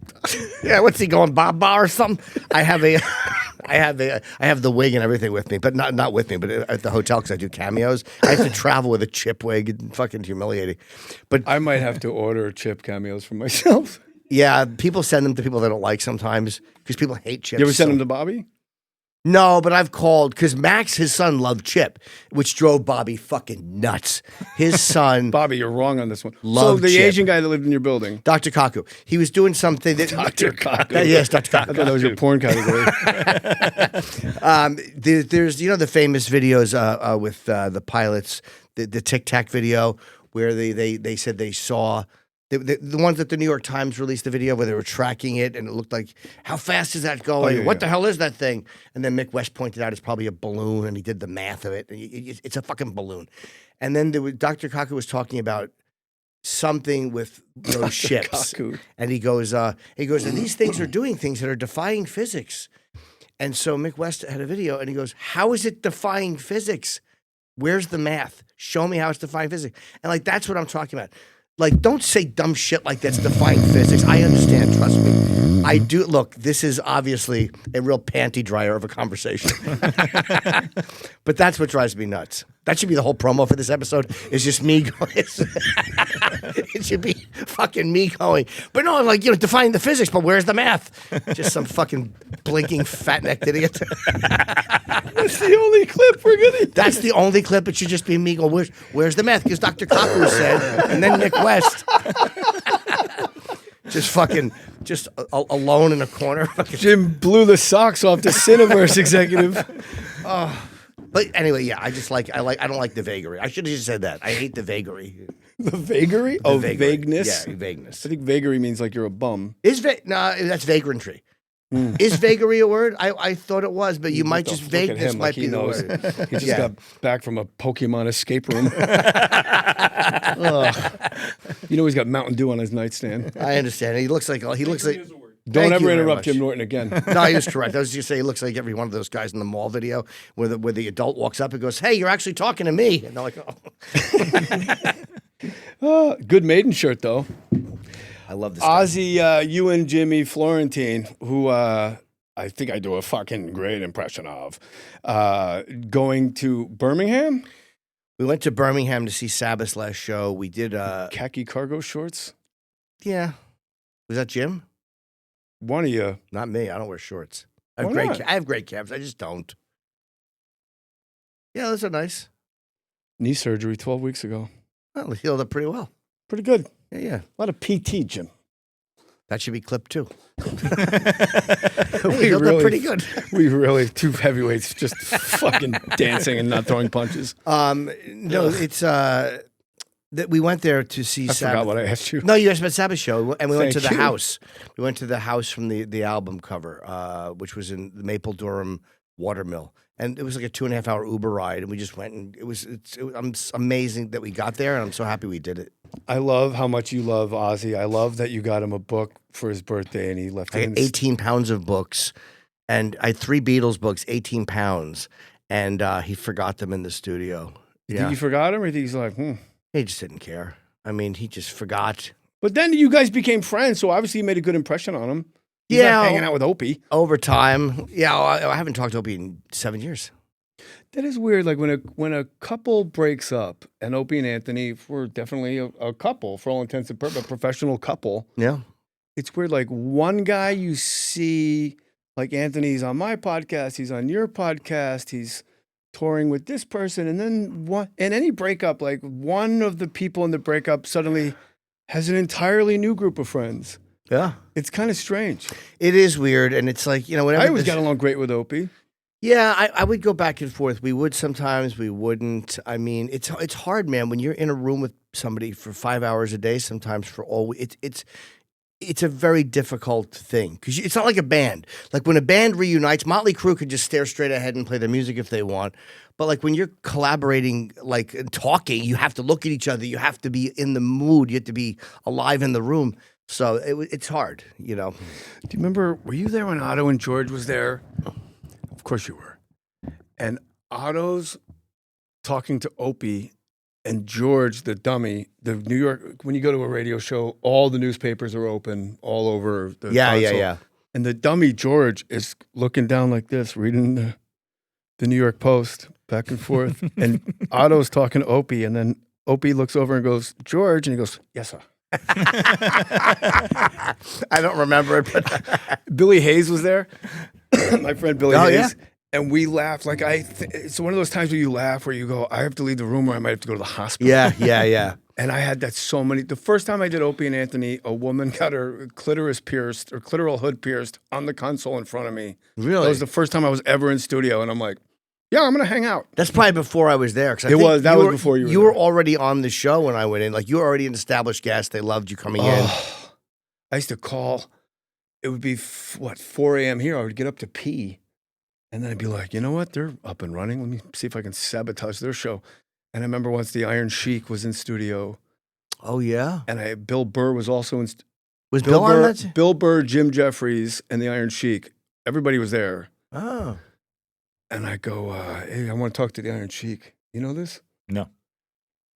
Yeah, what's he going, Baba or something? I have the wig and everything with me, but not with me, but at the hotel because I do cameos. I have to travel with a chip wig and fucking humiliating. But I might have to order chip cameos for myself. yeah, people send them to people they don't like sometimes because people hate chips. You ever send them to Bobby? No, but I've called because Max, his son, loved Chip, which drove Bobby fucking nuts. His son, Bobby, you're wrong on this one. Loved so the Chip. Asian guy that lived in your building, Dr. Kaku, he was doing something that Dr. Kaku. Yes, Dr. Kaku. I thought that was your porn category. There's the famous videos with the pilots, the Tic Tac video where they said they saw. The ones that the New York Times released the video where they were tracking it and it looked like, how fast is that going? What the hell is that thing? And then Mick West pointed out it's probably a balloon and he did the math of it. It's a fucking balloon. And then Dr. Kaku was talking about something with those ships. Kaku. And he goes, and these things are doing things that are defying physics. And so Mick West had a video and he goes, how is it defying physics? Where's the math? Show me how it's defying physics. And like, that's what I'm talking about. Like, don't say dumb shit like that's defying physics. I understand, trust me. I do. Look, this is obviously a real panty dryer of a conversation. But that's what drives me nuts. That should be the whole promo for this episode, is just me going. It should be fucking me going. But no, like, defying the physics, but where's the math? Just some fucking blinking fat-necked idiot. That's the only clip we're getting. That's the only clip. It should just be me going, where's the math? Because Dr. Kaku said, and then Nick West. Just alone in a corner. Jim blew the socks off the Cineverse executive. But anyway, yeah, I don't like the vagary. I should have just said that. I hate the vagary. The vagary? Vagary. Vagueness? Yeah, vagueness. I think vagary means like you're a bum. No, that's vagrantry. Is vagary a word? I thought it was, but you might just Look at vagueness him might like be he the knows. word. He just Yeah. got back from a Pokemon escape room. Ugh. He's got Mountain Dew on his nightstand. I understand. He looks like. Don't Thank ever you very interrupt much. Jim Norton again. No, he was correct. I was just saying, he looks like every one of those guys in the mall video where the adult walks up and goes, "Hey, you're actually talking to me," and they're like, "Oh." Good maiden shirt, though. I love this. Guy. Ozzy, you and Jimmy Florentine, who I think I do a fucking great impression of, going to Birmingham. We went to Birmingham to see Sabbath's last show. We did Khaki cargo shorts. Yeah. Was that Jim? One of you. Not me. I don't wear shorts. I have Why great. not? I have great calves. I just don't. Yeah, those are nice. Knee surgery 12 weeks ago. Well, healed up pretty well. Pretty good. Yeah. A lot of PT, Jim. That should be clipped too. We healed up pretty good. We really, two heavyweights just fucking dancing and not throwing punches. No, it's that we went there to see. I forgot what I asked you. No, you asked about Sabbath show, and we went to Thank the you. house. We went to the house from the album cover, which was in the Maple Durham Watermill, and it was like a 2.5 hour Uber ride, and we just went, and I'm amazing that we got there, and I'm so happy we did it. I love how much you love Ozzy. I love that you got him a book for his birthday and he left I it had in 18 pounds of books, and I had 3 Beatles books, 18 pounds, and he forgot them in the studio. You think you forgot him or you think he's like, He just didn't care. I mean, he just forgot. But then you guys became friends, so obviously you made a good impression on him. He's Yeah. not hanging out with Opie. Over time, yeah, I haven't talked to Opie in 7 years. That is weird. Like when a couple breaks up, and Opie and Anthony were definitely a couple for all intents and purposes, a professional couple. Yeah. It's weird. Like one guy you see, like Anthony's on my podcast, he's on your podcast, he's touring with this person, and then in any breakup, like one of the people in the breakup suddenly has an entirely new group of friends. Yeah. It's kind of strange. It is weird, and it's like, whenever I always got along great with Opie. Yeah, I would go back and forth. We would sometimes, we wouldn't. I mean, it's hard, man, when you're in a room with somebody for 5 hours a day, sometimes for all it's a very difficult thing because it's not like a band. Like when a band reunites, Motley Crue could just stare straight ahead and play their music if they want. But like when you're collaborating, like and talking, you have to look at each other. You have to be in the mood. You have to be alive in the room. So it's hard, Do you remember, were you there when Otto and George was there? Of course you were. And Otto's talking to Opie and George, the dummy, the New York, when you go to a radio show, all the newspapers are open all over the console. Yeah. And the dummy George is looking down like this, reading the New York Post back and forth. And Otto's talking to Opie, and then Opie looks over and goes, George, and he goes, yes, sir. I don't remember it, but Billy Hayes was there. My friend Billy Oh, Hayes. yeah? And we laughed. Like it's one of those times where you laugh where you go, I have to leave the room or I might have to go to the hospital. yeah. And I had that so many. The first time I did Opie and Anthony, a woman got her clitoris pierced or clitoral hood pierced on the console in front of me. Really? That was the first time I was ever in studio. And I'm like, yeah, I'm going to hang out. That's probably before I was there. That was before you were You were there. already on the show when I went in. Like you were already an established guest. They loved you coming in. I used to call. It would be 4 a.m. here. I would get up to pee. And then I'd be like, you know what? They're up and running. Let me see if I can sabotage their show. And I remember once the Iron Sheik was in studio. Oh yeah. And Bill Burr was also in. Was Bill on that? Bill Burr, Jim Jeffries, and the Iron Sheik. Everybody was there. Oh. And I go, hey, I want to talk to the Iron Sheik. You know this? No.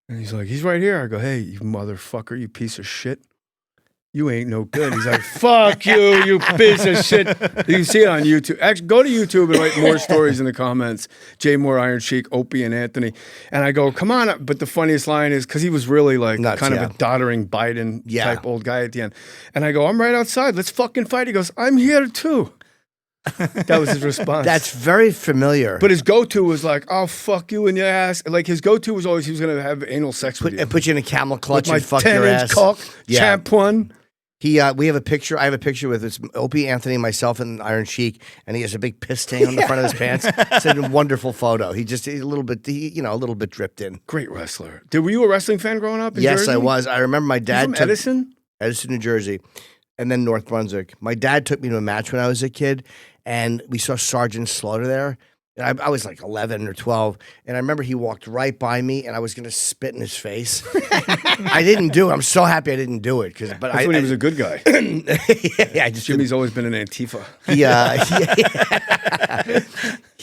And he's like, he's right here. I go, hey, you motherfucker, you piece of shit. You ain't no good. He's like, fuck you, you piece of shit. You can see it on YouTube. Actually, go to YouTube and write more stories in the comments. Jay Mohr, Iron Sheik, Opie, and Anthony. And I go, come on. But the funniest line is, because he was really like Nuts, kind yeah. of a doddering Biden Yeah. type old guy at the end. And I go, I'm right outside. Let's fucking fight. He goes, I'm here too. That was his response. That's very familiar. But his go-to was like, "Oh, fuck you in your ass." Like his go-to was always he was going to have anal sex with you. and put you in a camel clutch With my and fuck your 10-inch ass. cock, Yeah. champ one. We have a picture. I have a picture with it's Opie, Anthony, myself, and Iron Sheik, and he has a big piss stain on the front of his pants. It's a wonderful photo. He's a little bit, a little bit dripped in. Great wrestler. Were you a wrestling fan growing up in Yes, Jersey? I was. I remember my You dad from Edison? Edison, New Jersey, and then North Brunswick. My dad took me to a match when I was a kid, and we saw Sergeant Slaughter there. And I was like 11 or 12, and I remember he walked right by me, and I was going to spit in his face. I didn't do it. I'm so happy I didn't do it. But That's when he was a good guy. yeah, I just Jimmy's always been an Antifa.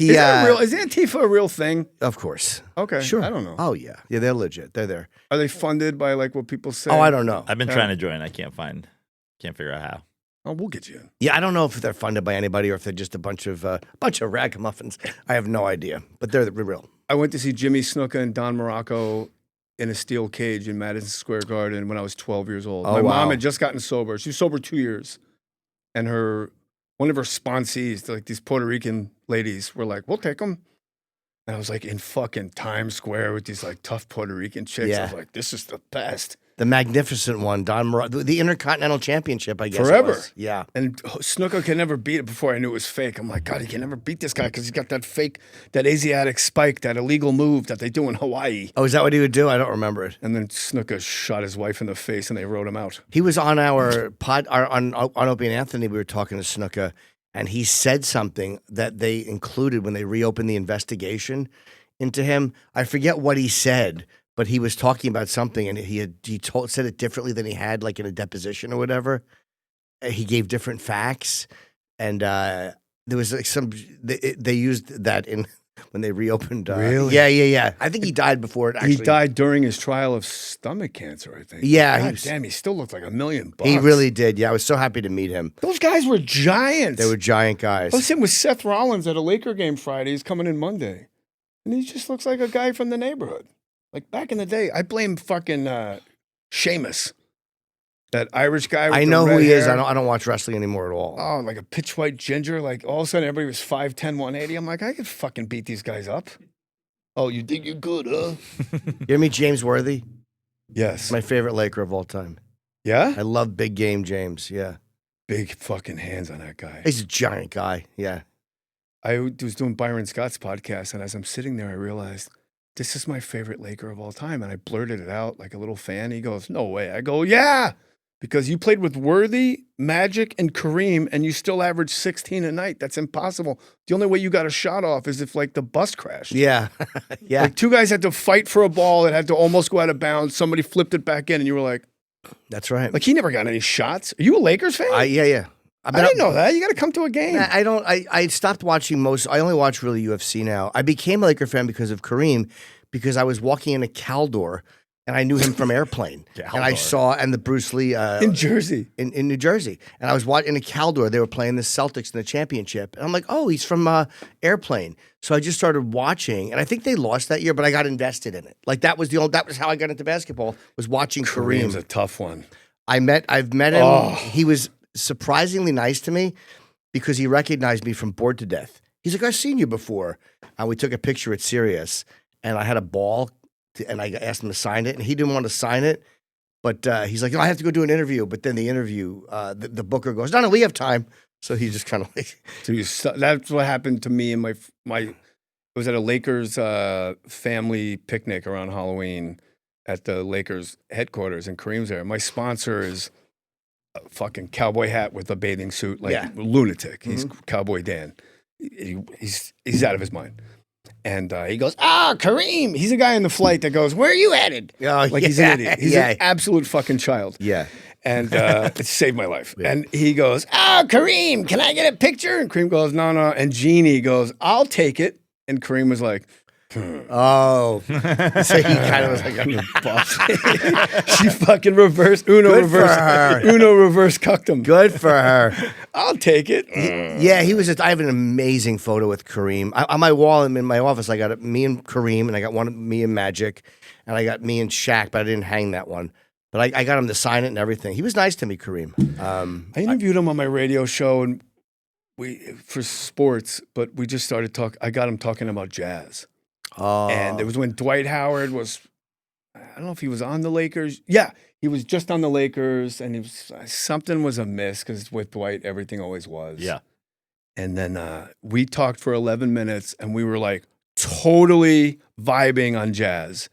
Is Antifa a real thing? Of course. Okay, Sure. I don't know. Oh, yeah. Yeah, they're legit. They're there. Are they funded by like what people say? Oh, I don't know. I've been trying to join. I can't figure out how. Oh, we'll get you in. Yeah, I don't know if they're funded by anybody or if they're just a bunch of ragamuffins. I have no idea, but they're real. I went to see Jimmy Snuka and Don Morocco in a steel cage in Madison Square Garden when I was 12 years old. Oh, My wow. mom had just gotten sober. She was sober 2 years. And one of her sponsees, like these Puerto Rican ladies, were like, we'll take them. And I was like in fucking Times Square with these like tough Puerto Rican chicks. I Yeah. was like, this is the best. The magnificent one, Don Mohr, the Intercontinental Championship, I guess. it Forever. was. Yeah. And Snuka could never beat it before I knew it was fake. I'm like, God, he can never beat this guy because he's got that fake, that Asiatic spike, that illegal move that they do in Hawaii. Oh, is that what he would do? I don't remember it. And then Snuka shot his wife in the face and they wrote him out. He was on our on Opie and Anthony. We were talking to Snuka, and he said something that they included when they reopened the investigation into him. I forget what he said, but he was talking about something, and he said it differently than he had, like in a deposition or whatever. He gave different facts, and there was like they used that in when they reopened. Really? Yeah. I think he died before it actually. He died during his trial of stomach cancer, I think. Yeah, God damn, he still looked like $1 million. He really did. Yeah, I was so happy to meet him. Those guys were giants. They were giant guys. I was sitting with Seth Rollins at a Laker game Friday. He's coming in Monday. And he just looks like a guy from the neighborhood. Like back in the day, I blame fucking Sheamus. That Irish guy with I the know who red he is. hair. I don't watch wrestling anymore at all. Oh, like a pitch white ginger. Like all of a sudden everybody was 5'10", 180. I'm like, I could fucking beat these guys up. Oh, you think you're good, huh? You ever meet James Worthy? Yes. My favorite Laker of all time. Yeah? I love Big Game James. Yeah. Big fucking hands on that guy. He's a giant guy. Yeah. I was doing Byron Scott's podcast, and as I'm sitting there, I realized this is my favorite Laker of all time. And I blurted it out like a little fan. He goes, no way. I go, yeah, because you played with Worthy, Magic, and Kareem, and you still averaged 16 a night. That's impossible. The only way you got a shot off is if like the bus crashed. Yeah. Yeah. Like two guys had to fight for a ball that had to almost go out of bounds. Somebody flipped it back in, and you were like, That's right. he never got any shots. Are you a Lakers fan? Yeah. I didn't know that. You got to come to a game. I don't. I stopped watching I only watch really UFC now. I became a Laker fan because of Kareem, because I was walking in a Caldor and I knew him from Airplane, and I saw the Bruce Lee in Jersey, in New Jersey, and I was watching in a Caldor. They were playing the Celtics in the championship, and I'm like, oh, he's from Airplane. So I just started watching, and I think they lost that year, but I got invested in it. Like that was how I got into basketball, was watching Kareem. Kareem's a tough one. I've met him. Oh. He was surprisingly nice to me because he recognized me from Bored to Death. He's like, I've seen you before. And we took a picture at Sirius, and I had a ball, and I asked him to sign it, and he didn't want to sign it. But he's like, I have to go do an interview. But then the interview, the booker goes, no, we have time. So he just kind of like. So that's what happened to me and my. It was at a Lakers family picnic around Halloween at the Lakers headquarters, and Kareem's there. My sponsor is a fucking cowboy hat with a bathing suit, like lunatic. He's Cowboy Dan. He's out of his mind. And he goes, Kareem. He's a guy in the flight that goes, where are you headed? He's an idiot. He's an absolute fucking child. Yeah. And it saved my life. Yeah. And he goes, Kareem, can I get a picture? And Kareem goes, no. And Jeannie goes, I'll take it. And Kareem was like, Oh, so he kind of was like, you boss. She fucking reversed Uno reverse cucked him. Good for her. I'll take it. Yeah, he was. I have an amazing photo with Kareem on my wall. In my office, I got me and Kareem, and I got one of me and Magic, and I got me and Shaq, but I didn't hang that one. But I got him to sign it and everything. He was nice to me, Kareem. I interviewed him on my radio show and for sports, but we just started talking. I got him talking about jazz. Oh. And it was when Dwight Howard was, I don't know if he was on the Lakers. Yeah, he was just on the Lakers, and something was amiss because with Dwight, everything always was. Yeah. And then we talked for 11 minutes, and we were like totally vibing on jazz.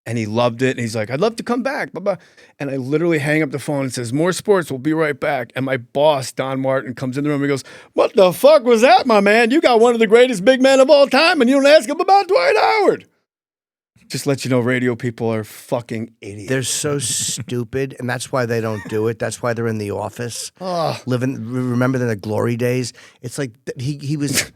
And he loved it. And he's like, I'd love to come back. Blah, blah. And I literally hang up the phone and says, more sports, we'll be right back. And my boss, Don Martin, comes in the room and he goes, what the fuck was that, my man? You got one of the greatest big men of all time and you don't ask him about Dwight Howard. Just let you know, radio people are fucking idiots. They're so stupid, and that's why they don't do it. That's why they're in the office, remember the glory days. It's like he was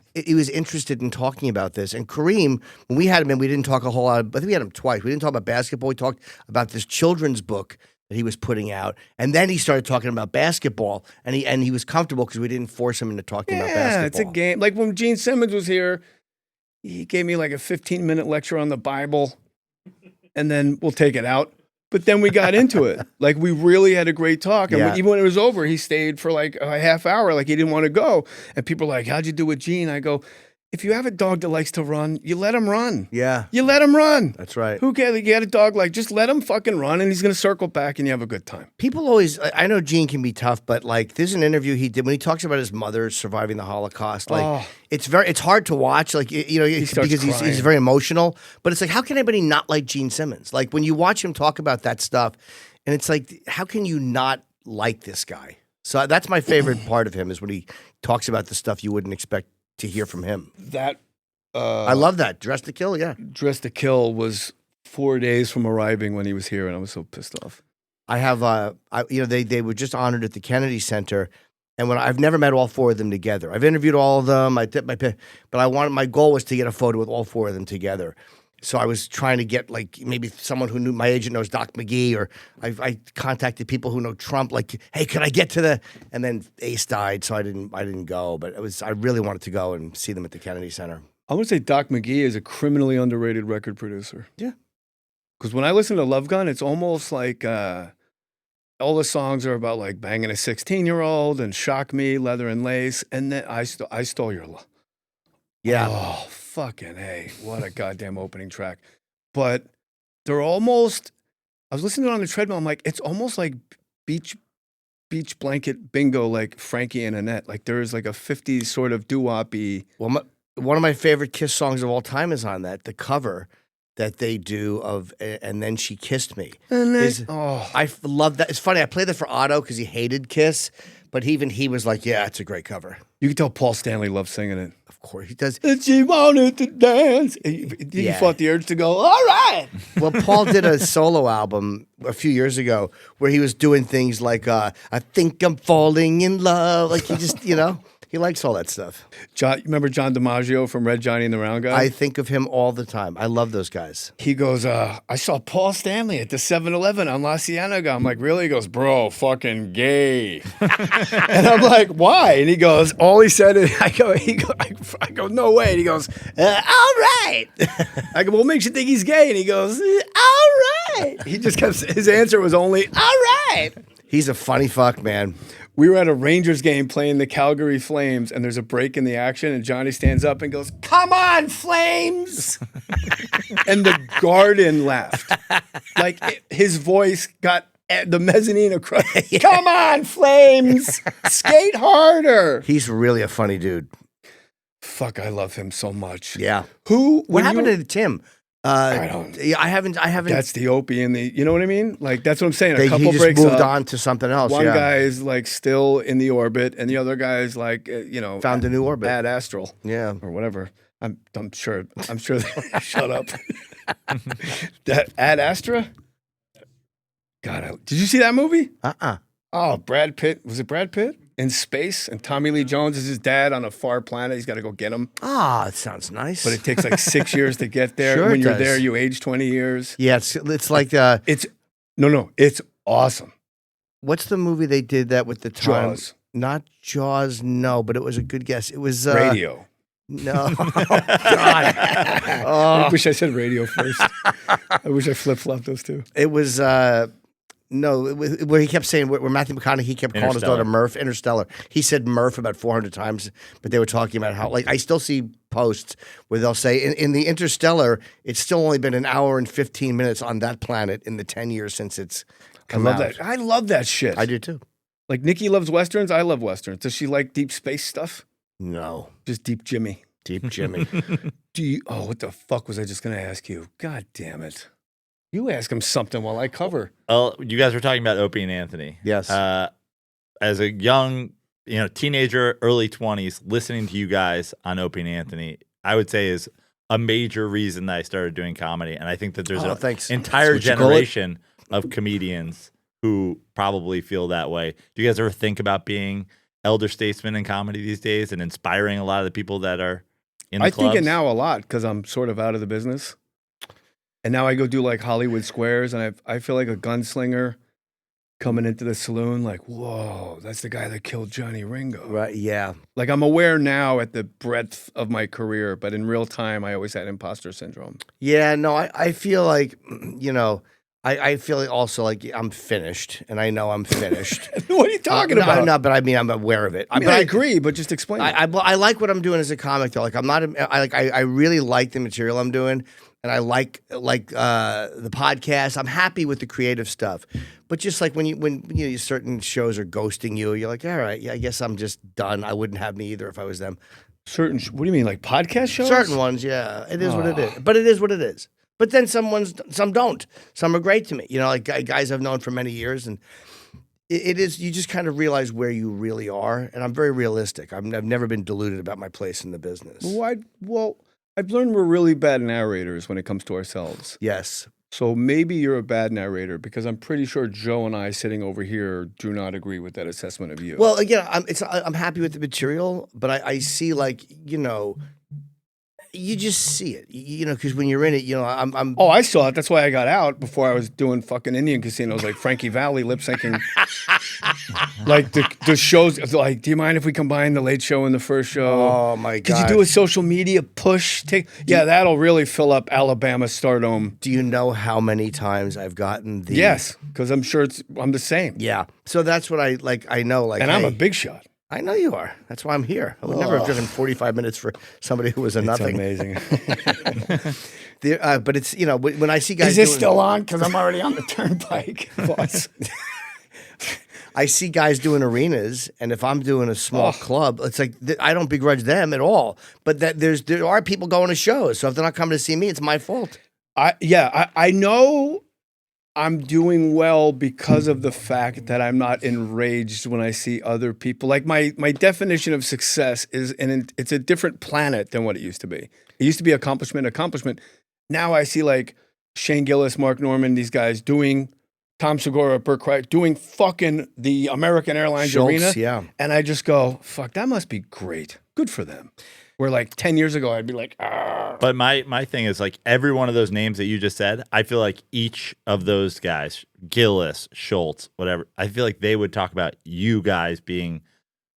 interested in talking about this. And Kareem, when we had him in, we didn't talk a whole lot. I think we had him twice. We didn't talk about basketball. We talked about this children's book that he was putting out, and then he started talking about basketball. And he was comfortable because we didn't force him into talking about basketball. Yeah, it's a game. Like when Gene Simmons was here, he gave me like a 15-minute lecture on the Bible. and then we'll take it out. But then we got into it. Like, we really had a great talk. And Yeah. even when it was over, he stayed for like a half hour. Like, he didn't want to go. And people are like, how'd you do with Gene? I go, if you have a dog that likes to run, you let him run. Yeah. You let him run. That's right. Who cares? You get a dog, like, just let him fucking run, and he's going to circle back, and you have a good time. People always, I know Gene can be tough, but like there's an interview he did when he talks about his mother surviving the Holocaust. Like it's hard to watch, like starts because he's crying. very emotional. But it's like, how can anybody not like Gene Simmons? Like when you watch him talk about that stuff, and it's like, how can you not like this guy? So that's my favorite part of him is when he talks about the stuff you wouldn't expect to hear from him. That I love that. Dress to Kill, yeah. Dress to Kill was 4 days from arriving when he was here, and I was so pissed off. I have, they were just honored at the Kennedy Center, and I've never met all 4 of them together. I've interviewed all of them. I did but my goal was to get a photo with all 4 of them together. So I was trying to get like maybe someone who knew my agent knows Doc McGee, or I contacted people who know Trump. Like, hey, could I get to the? And then Ace died, so I didn't go. But I really wanted to go and see them at the Kennedy Center. I would say Doc McGee is a criminally underrated record producer. Yeah. Because when I listen to Love Gun, it's almost like all the songs are about like banging a 16-year-old and Shock Me, Leather and Lace, and then I Stole Your Love. Yeah. Oh, fucking A. What a goddamn opening track. But they're almost, I was listening to it on the treadmill, I'm like, it's almost like beach blanket bingo, like Frankie and Annette. Like there is like a 50s sort of doo-wop-y. Well, one of my favorite Kiss songs of all time is on that. The cover that they do of "And Then She Kissed Me." I love that. It's funny. I played that for Otto because he hated Kiss, but he was like, "Yeah, it's a great cover." You can tell Paul Stanley loves singing it. Of course, he does. And she wanted to dance. He fought the urge to go, all right. Well, Paul did a solo album a few years ago where he was doing things like, I think I'm falling in love. Like he just, he likes all that stuff. Remember John DiMaggio from Red Johnny and the Round Guy? I think of him all the time. I love those guys. He goes, I saw Paul Stanley at the 7-Eleven on La Cienega. I'm like, really? He goes, bro, fucking gay. And I'm like, why? And he goes, all he said is, I go, no way. And he goes, all right. I go, what makes you think he's gay? And he goes, all right. He just kept, his answer was only, all right. He's a funny fuck, man. We were at a Rangers game playing the Calgary Flames, and there's a break in the action, and Johnny stands up and goes, come on, Flames! And the garden laughed. Like, his voice got the mezzanine across. Come on, Flames! Skate harder! He's really a funny dude. Fuck, I love him so much. Yeah. What happened to Tim? I don't. I haven't. That's the Opie and the. You know what I mean? Like that's what I'm saying. He just breaks moved up. on to something else. One guy is like still in the orbit, and the other guy's like found a new orbit. Ad astral. Yeah, or whatever. I'm sure. Shut up. That Ad Astra. God, did you see that movie? Oh, Brad Pitt. Was it Brad Pitt? In space, and Tommy Lee Jones is his dad on a far planet. He's got to go get him. Ah, it sounds nice. But it takes like 6 years to get there. Sure When you're does. there, you age 20 years. Yeah, it's like it's awesome. What's the movie they did that with the time? Jaws. Not Jaws, no, but it was a good guess. It was Radio. No, oh, God. I wish I said radio first. I wish I flip flopped those two. It was. Where he kept saying, where Matthew McConaughey kept calling his daughter Murph, Interstellar. He said Murph about 400 times, but they were talking about how, like, I still see posts where they'll say, in the Interstellar, it's still only been an hour and 15 minutes on that planet in the 10 years since it's come out. I love that shit. I do too. Like, Nikki loves Westerns. I love Westerns. Does she like deep space stuff? No. Just Deep Jimmy. Deep Jimmy. What the fuck was I just going to ask you? God damn it. You ask him something while I cover. Well, you guys were talking about Opie and Anthony. Yes. As a young, teenager, early 20s, listening to you guys on Opie and Anthony, I would say is a major reason that I started doing comedy. And I think that there's an entire generation of comedians who probably feel that way. Do you guys ever think about being elder statesmen in comedy these days and inspiring a lot of the people that are in the clubs? I think it now a lot because I'm sort of out of the business. And now I go do like Hollywood Squares, and I feel like a gunslinger. coming into the saloon, like, whoa, that's the guy that killed Johnny Ringo. Right? Yeah. Like, I'm aware now at the breadth of my career, but in real time, I always had imposter syndrome. Yeah. No, I feel like, I feel also like I'm finished, and I know I'm finished. What are you talking about? I'm not, but I mean, I'm aware of it. I mean, I agree, but just explain it. I like what I'm doing as a comic, though. Like, I'm not. I really like the material I'm doing, and I like the podcast. I'm happy with the creative stuff, but just like when certain shows are ghosting you, you're like, all right, yeah, I guess I'm just done. I wouldn't have me either if I was them. What do you mean, like podcast shows? Certain ones, yeah. It is what it is. But it is what it is. But then some don't. Some are great to me. Like guys I've known for many years, and it is. You just kind of realize where you really are. And I'm very realistic. I've never been deluded about my place in the business. Well, I've learned we're really bad narrators when it comes to ourselves. Yes. So maybe you're a bad narrator, because I'm pretty sure Joe and I sitting over here do not agree with that assessment of you. Well, again, I'm happy with the material, but I see, like, you just see it, because when you're in it, I'm. Oh, I saw it. That's why I got out before I was doing fucking Indian casinos like Frankie Valli lip syncing. Like the shows, like, do you mind if we combine the late show and the first show? Oh my God! Could you do a social media push? That'll really fill up Alabama stardom. Do you know how many times I've gotten the? Yes, because I'm sure I'm the same. Yeah, so that's what I like. I know, like, and I'm a big shot. I know you are. That's why I'm here. I would never have driven 45 minutes for somebody who was a nothing. Amazing. But it's, when I see guys. Is this still on? Because I'm already on the turnpike, boss. I see guys doing arenas, and if I'm doing a small club, it's like I don't begrudge them at all. But there are people going to shows, so if they're not coming to see me, it's my fault. I know I'm doing well because of the fact that I'm not enraged when I see other people. Like, my definition of success is, and it's a different planet than what it used to be. It used to be accomplishment. Now I see, like, Shane Gillis, Mark Norman, these guys doing Tom Segura, Burt Kreischer, doing fucking the American Airlines Schultz, arena. Yeah. And I just go, fuck, that must be great. Good for them. Where, like, 10 years ago, I'd be like, ah. But my thing is, like, every one of those names that you just said, I feel like each of those guys, Gillis, Schultz, whatever, I feel like they would talk about you guys being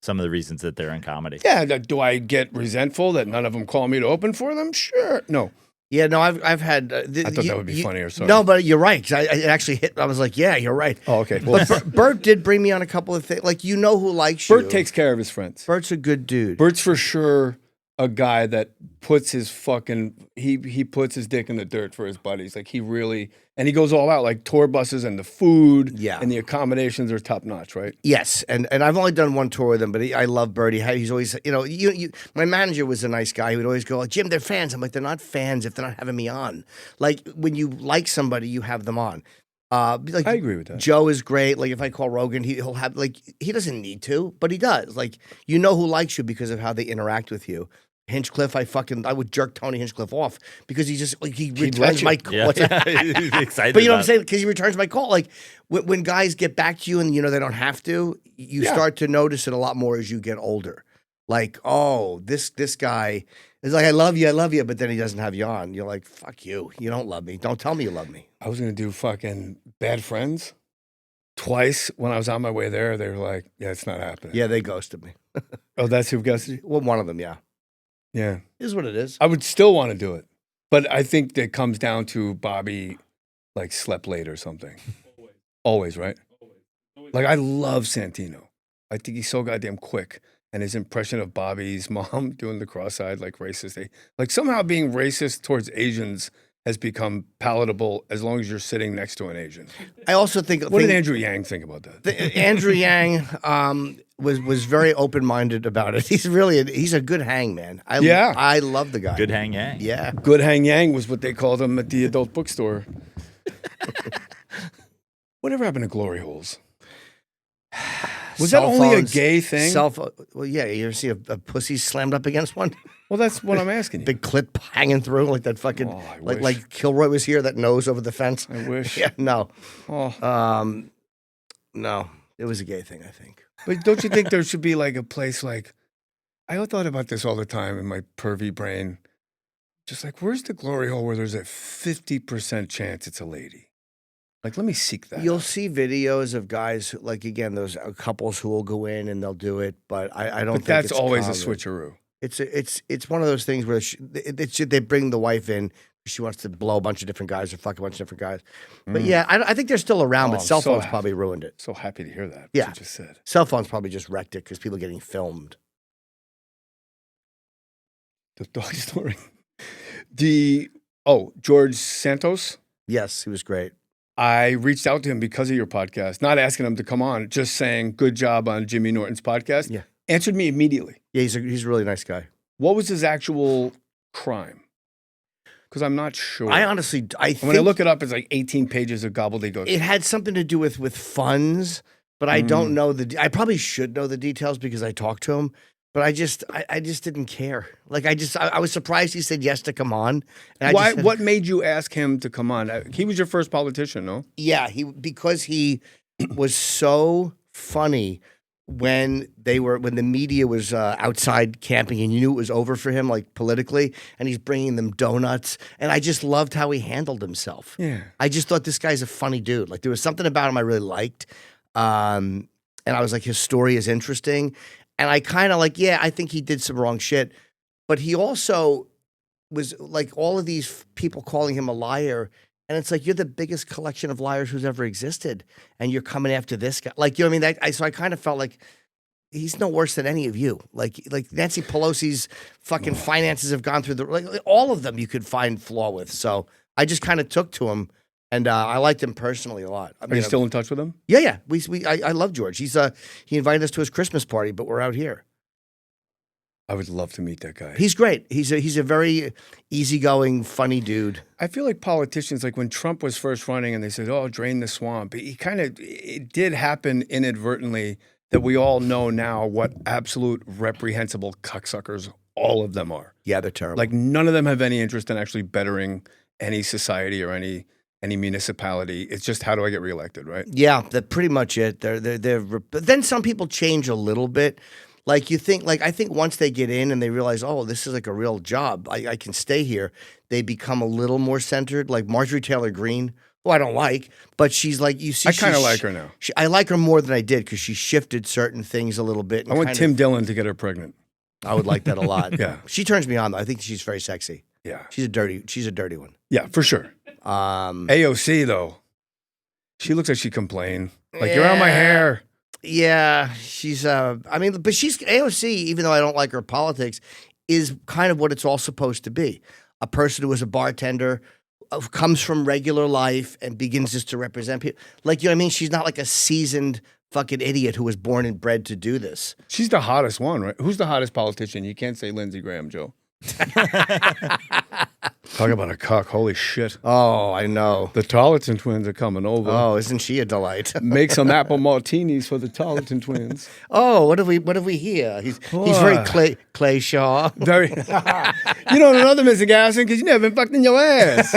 some of the reasons that they're in comedy. Yeah. Do I get resentful that none of them call me to open for them? Sure. No. Yeah, no, I've had. I thought that would be funnier. Sorry. No, but you're right. 'Cause it actually hit. I was like, yeah, you're right. Oh, okay. Well, but Bert did bring me on a couple of things. Like, who likes you. Bert takes care of his friends. Bert's a good dude. Bert's for sure a guy that puts his fucking he puts his dick in the dirt for his buddies. Like, he really, and he goes all out. Like, tour buses and the food, and the accommodations are top notch, right? Yes, and I've only done one tour with him, but I love Bert. He's always, my manager was a nice guy. He would always go, like, Jim, they're fans. I'm like, they're not fans if they're not having me on. Like, when you like somebody, you have them on. Like, I agree with that. Joe is great. Like, if I call Rogan, he'll have, like, he doesn't need to, but he does. Like, who likes you because of how they interact with you. Hinchcliffe, I would jerk Tony Hinchcliffe off because he just, like, he returns my call. Yeah. He's excited. But you know what I'm saying? Because he returns my call. Like, when guys get back to you and they don't have to, you start to notice it a lot more as you get older. Like, oh, this guy is like, I love you, but then he doesn't have you on. You're like, fuck you. You don't love me. Don't tell me you love me. I was gonna do fucking Bad Friends twice. When I was on my way there, they were like, yeah, it's not happening. Yeah, they ghosted me. Oh, that's who ghosted you? Well, one of them, yeah. Yeah. It is what it is. I would still want to do it. But I think that comes down to Bobby, like, slept late or something. Always, right? Always. Like, I love Santino. I think he's so goddamn quick. And his impression of Bobby's mom doing the cross-eyed, like, racist. Like, somehow being racist towards Asians has become palatable as long as you're sitting next to an Asian. I also think... What did Andrew Yang think about that? Andrew Yang was very open-minded about it. He's a good hang, man. I love the guy. Good hang yang. Yeah. Good hang yang was what they called him at the adult bookstore. Whatever happened to glory holes? Was that only a gay thing? Well, yeah. You ever see a pussy slammed up against one? Well, that's what I'm asking you. Big clip hanging through like that fucking, like Kilroy was here, that nose over the fence. I wish. Yeah, no. Oh. No. It was a gay thing, I think. But don't you think there should be, like, a place like, I thought about this all the time in my pervy brain. Just like, where's the glory hole where there's a 50% chance it's a lady? Like, let me seek that. You'll see videos of guys like again those couples who will go in and they'll do it, but I don't. But think that's it's always common. a switcheroo. It's one of those things where they bring the wife in. She wants to blow a bunch of different guys or fuck a bunch of different guys. But yeah, I think they're still around, but cell phones probably ruined it. So happy to hear that. Yeah, What you just said. Cell phones probably just wrecked it because people are getting filmed. The dog story. George Santos. Yes, he was great. I reached out to him because of your podcast, not asking him to come on, just saying good job on Jimmy Norton's podcast. Yeah, answered me immediately. Yeah, he's a really nice guy. What was his actual crime? Because I'm not sure. I honestly, when I look it up, it's like 18 pages of gobbledygook. It had something to do with funds, but I don't know I probably should know the details because I talked to him. But I just didn't care. Like I was surprised he said yes to come on. And Why? What made you ask him to come on? He was your first politician, no? Yeah, because he was so funny when the media was outside camping and you knew it was over for him, like politically, and he's bringing them donuts, and I just loved how he handled himself. Yeah, I just thought this guy's a funny dude. Like there was something about him I really liked, and I was like, his story is interesting. And I kind of like, I think he did some wrong shit. But he also was like all of these people calling him a liar. And it's like, you're the biggest collection of liars who's ever existed. And you're coming after this guy. Like, you know what I mean? So I kind of felt like he's no worse than any of you. Like Nancy Pelosi's fucking finances have gone through like all of them you could find flaw with. So I just kind of took to him. And I liked him personally a lot. Are you still in touch with him? Yeah. I love George. He invited us to his Christmas party, but we're out here. I would love to meet that guy. He's great. He's a very easygoing, funny dude. I feel like politicians, like when Trump was first running and they said, "Oh, drain the swamp," it did happen inadvertently that we all know now what absolute reprehensible cocksuckers all of them are. Yeah, they're terrible. Like none of them have any interest in actually bettering any society or any municipality. It's just, how do I get reelected, right? Yeah, that's pretty much it. But then some people change a little bit. Like you think, I think once they get in and they realize, oh, this is like a real job, I can stay here, they become a little more centered. Like Marjorie Taylor Greene, who I don't like, but she's like, you see, I kind of like her now. I like her more than I did because she shifted certain things a little bit. I want Tim Dillon to get her pregnant. I would like that a lot. Yeah. She turns me on, though. I think she's very sexy. Yeah. She's a dirty one. Yeah, for sure. AOC, though, she looks like she complained. Like, you're on my hair. Yeah, she's, but she's AOC, even though I don't like her politics, is kind of what it's all supposed to be. A person who is a bartender, comes from regular life and begins just to represent people. Like, you know what I mean? She's not like a seasoned fucking idiot who was born and bred to do this. She's the hottest one, right? Who's the hottest politician? You can't say Lindsey Graham, Joe. Talk about a cock. Holy shit. Oh, I know. The Tarleton twins are coming over. Oh, isn't she a delight? Make some apple martinis for the Tarleton twins. Oh, what have we here? He's very Clay Shaw. Very. You don't know Mr. Gasson because you never been fucked in your ass.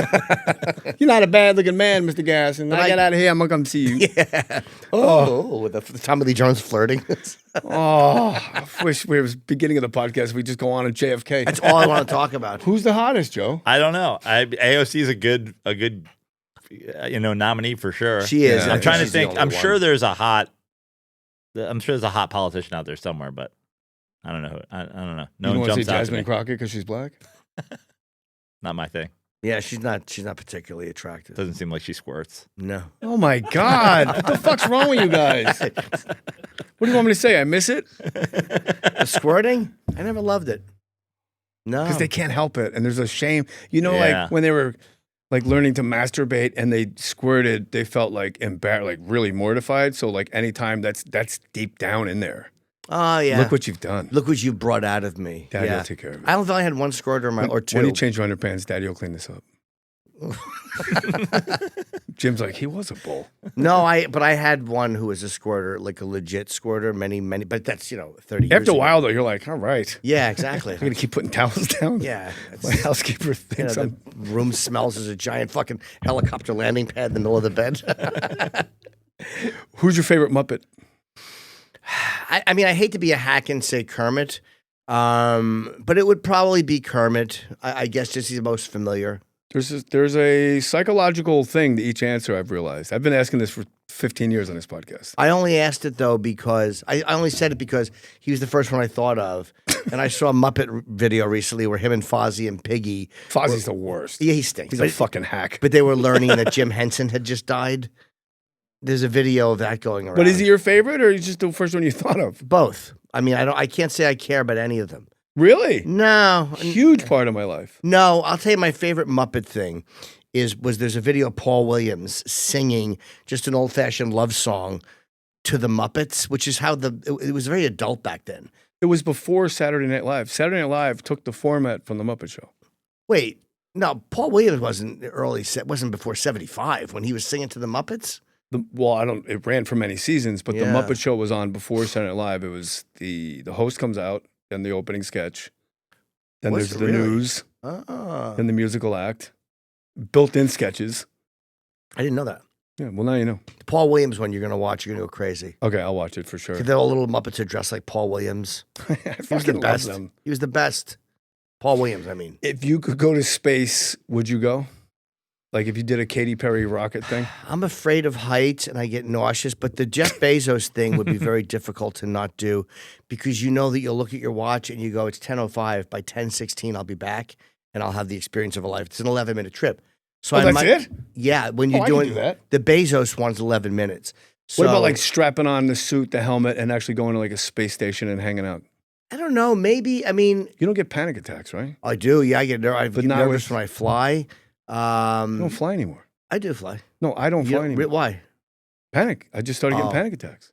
You're not a bad looking man, Mr. Gasson. When I get out of here, I'm gonna come see you. Yeah. Oh, with the Tommy Lee Jones flirting. I wish we was beginning of the podcast. We just go on JFK. That's all I want to talk about. Who's the hottest, Joe? I don't know. AOC is a good nominee for sure. She is. I'm trying to think. I'm sure there's a hot politician out there somewhere, but I don't know. I don't know. No one one jumps jumps out out Jasmine to me. Crockett because she's black. Not my thing. Yeah, she's not particularly attractive. Doesn't seem like she squirts. No. Oh my God! What the fuck's wrong with you guys? What do you want me to say? I miss it? The squirting? I never loved it. No, because they can't help it, and there's a shame. Like when they were like learning to masturbate and they squirted, they felt like embarrassed, like really mortified. So like anytime that's deep down in there. Oh yeah. Look what you've done. Look what you brought out of me. Daddy will take care of it. I don't think I had one squirter or two. When you change your underpants, Daddy will clean this up. Jim's like, he was a bull. No, but I had one who was a squirter, like a legit squirter, many, but that's 30 years After a ago. while though, you're like, all right. Yeah, exactly. I'm gonna keep putting towels down. Yeah. My housekeeper thinks the room smells as a giant fucking helicopter landing pad in the middle of the bed. Who's your favorite Muppet? I mean, I hate to be a hack and say Kermit, but it would probably be Kermit. I guess just he's the most familiar. There's a psychological thing to each answer, I've realized. I've been asking this for 15 years on this podcast. I only asked it, though, because I only said it because he was the first one I thought of. And I saw a Muppet video recently where him and Fozzie and Piggy. Fozzie's the worst. Yeah, he stinks. He's a fucking hack. But they were learning that Jim Henson had just died. There's a video of that going around. But is he your favorite, or is he just the first one you thought of? Both. I mean, I can't say I care about any of them. Really? No. Huge part of my life. No, I'll tell you my favorite Muppet thing was there's a video of Paul Williams singing just an old-fashioned love song to the Muppets, which is how it was very adult back then. It was before Saturday Night Live. Saturday Night Live took the format from the Muppet Show. Wait, no, Paul Williams wasn't before 75 when he was singing to the Muppets? It ran for many seasons, but the Muppet Show was on before Saturday Night Live. It was the host comes out, then the opening sketch, then there's the news, then the musical act, built-in sketches. I didn't know that. Yeah, well, now you know. The Paul Williams one you're going to watch, you're going to go crazy. Okay, I'll watch it for sure. The little Muppets are dressed like Paul Williams. I He was the fucking best. love them. He was the best. Paul Williams, I mean. If you could go to space, would you go? Like if you did a Katy Perry rocket thing? I'm afraid of heights and I get nauseous, but the Jeff Bezos thing would be very difficult to not do because you know that you'll look at your watch and you go, it's 10:05. By 10:16, I'll be back and I'll have the experience of a life. It's an 11-minute trip. So that's it? Yeah, when you're I can doing do that. the Bezos one's 11 minutes. So, What about like strapping on the suit, the helmet, and actually going to like a space station and hanging out? I don't know, maybe, I mean. You don't get panic attacks, right? I do, yeah, I get nervous with- when I fly. You don't fly anymore. I do fly. No, I don't fly anymore. Why? Panic. I just started getting panic attacks.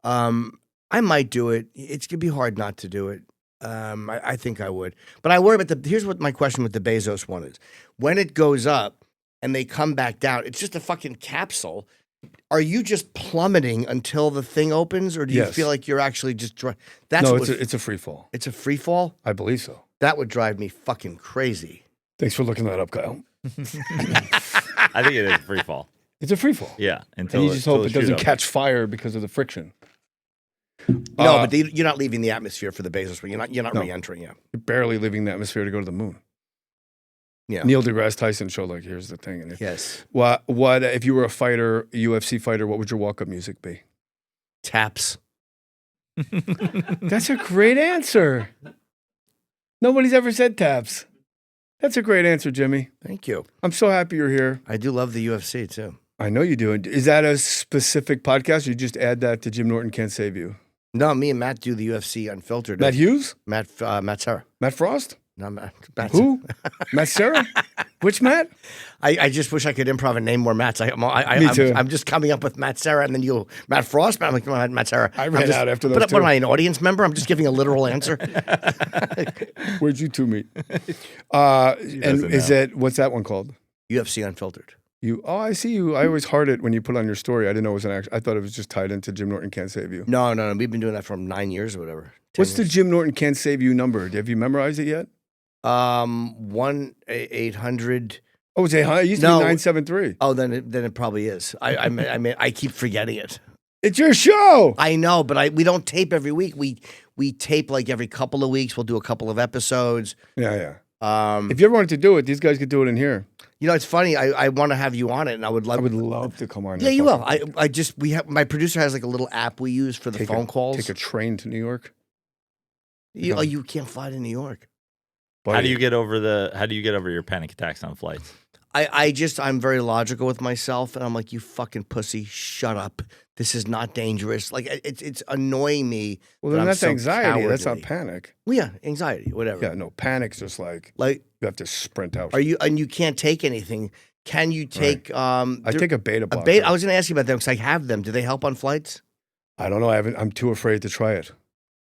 I might do it. It's going to be hard not to do it. I think I would. But I worry about here's what my question with the Bezos one is. When it goes up and they come back down, it's just a fucking capsule. Are you just plummeting until the thing opens, or do you Yes. feel like you're actually just It's a free fall. It's a free fall? I believe so. That would drive me fucking crazy. Thanks for looking that up, Kyle. I think it is free fall. It's a free fall. Yeah, And you just hope it doesn't catch fire because of the friction. No, but you're not leaving the atmosphere for the Bezos one. You're not re-entering. Yeah, You're barely leaving the atmosphere to go to the moon. yeah. Neil deGrasse Tyson showed like, here's the thing. And Yes. What if you were a fighter, a UFC fighter, what would your walk-up music be? Taps. That's a great answer. Nobody's ever said taps. That's a great answer, Jimmy. Thank you. I'm so happy you're here. I do love the UFC too. I know you do. Is that a specific podcast, or you just add that to Jim Norton Can't Save You? No, me and Matt do the UFC Unfiltered. Matt Hughes? Matt Serra. Matt Frost? No, Matt Who? Matt Serra? Which Matt? I just wish I could improv and name more Matts. Me too. I'm just coming up with Matt Serra and then Matt Frost. I'm like, Matt Serra. I ran out after those But two. what am I, an audience member? I'm just giving a literal answer. Where'd you two meet? And what's that one called? UFC Unfiltered. I see you. I always heart it when you put on your story. I didn't know it was an action. I thought it was just tied into Jim Norton Can't Save You. No. We've been doing that for 9 years or whatever. What's the Jim Norton Can't Save You number? Have you memorized it yet? 1-800. Oh, it's 800. It used to be 973. Oh, then it probably is. I mean, I keep forgetting it. It's your show. I know, but we don't tape every week. We tape like every couple of weeks. We'll do a couple of episodes. Yeah. If you ever wanted to do it, these guys could do it in here. You know, it's funny. I want to have you on it, and I would love to come on. Yeah, you will. My producer has like a little app we use for the phone calls. Take a train to New York. You can't fly to New York. How do you get over your panic attacks on flights? I'm very logical with myself, and I'm like, you fucking pussy, shut up. This is not dangerous. Like it's annoying me. Well, then that's anxiety. Cowardly. That's not panic. Well, yeah, anxiety, whatever. Yeah, no, panic's just like you have to sprint out. And you can't take anything. Can you take? Right. I take a beta blocker. I was going to ask you about them because I have them. Do they help on flights? I don't know. I'm too afraid to try it.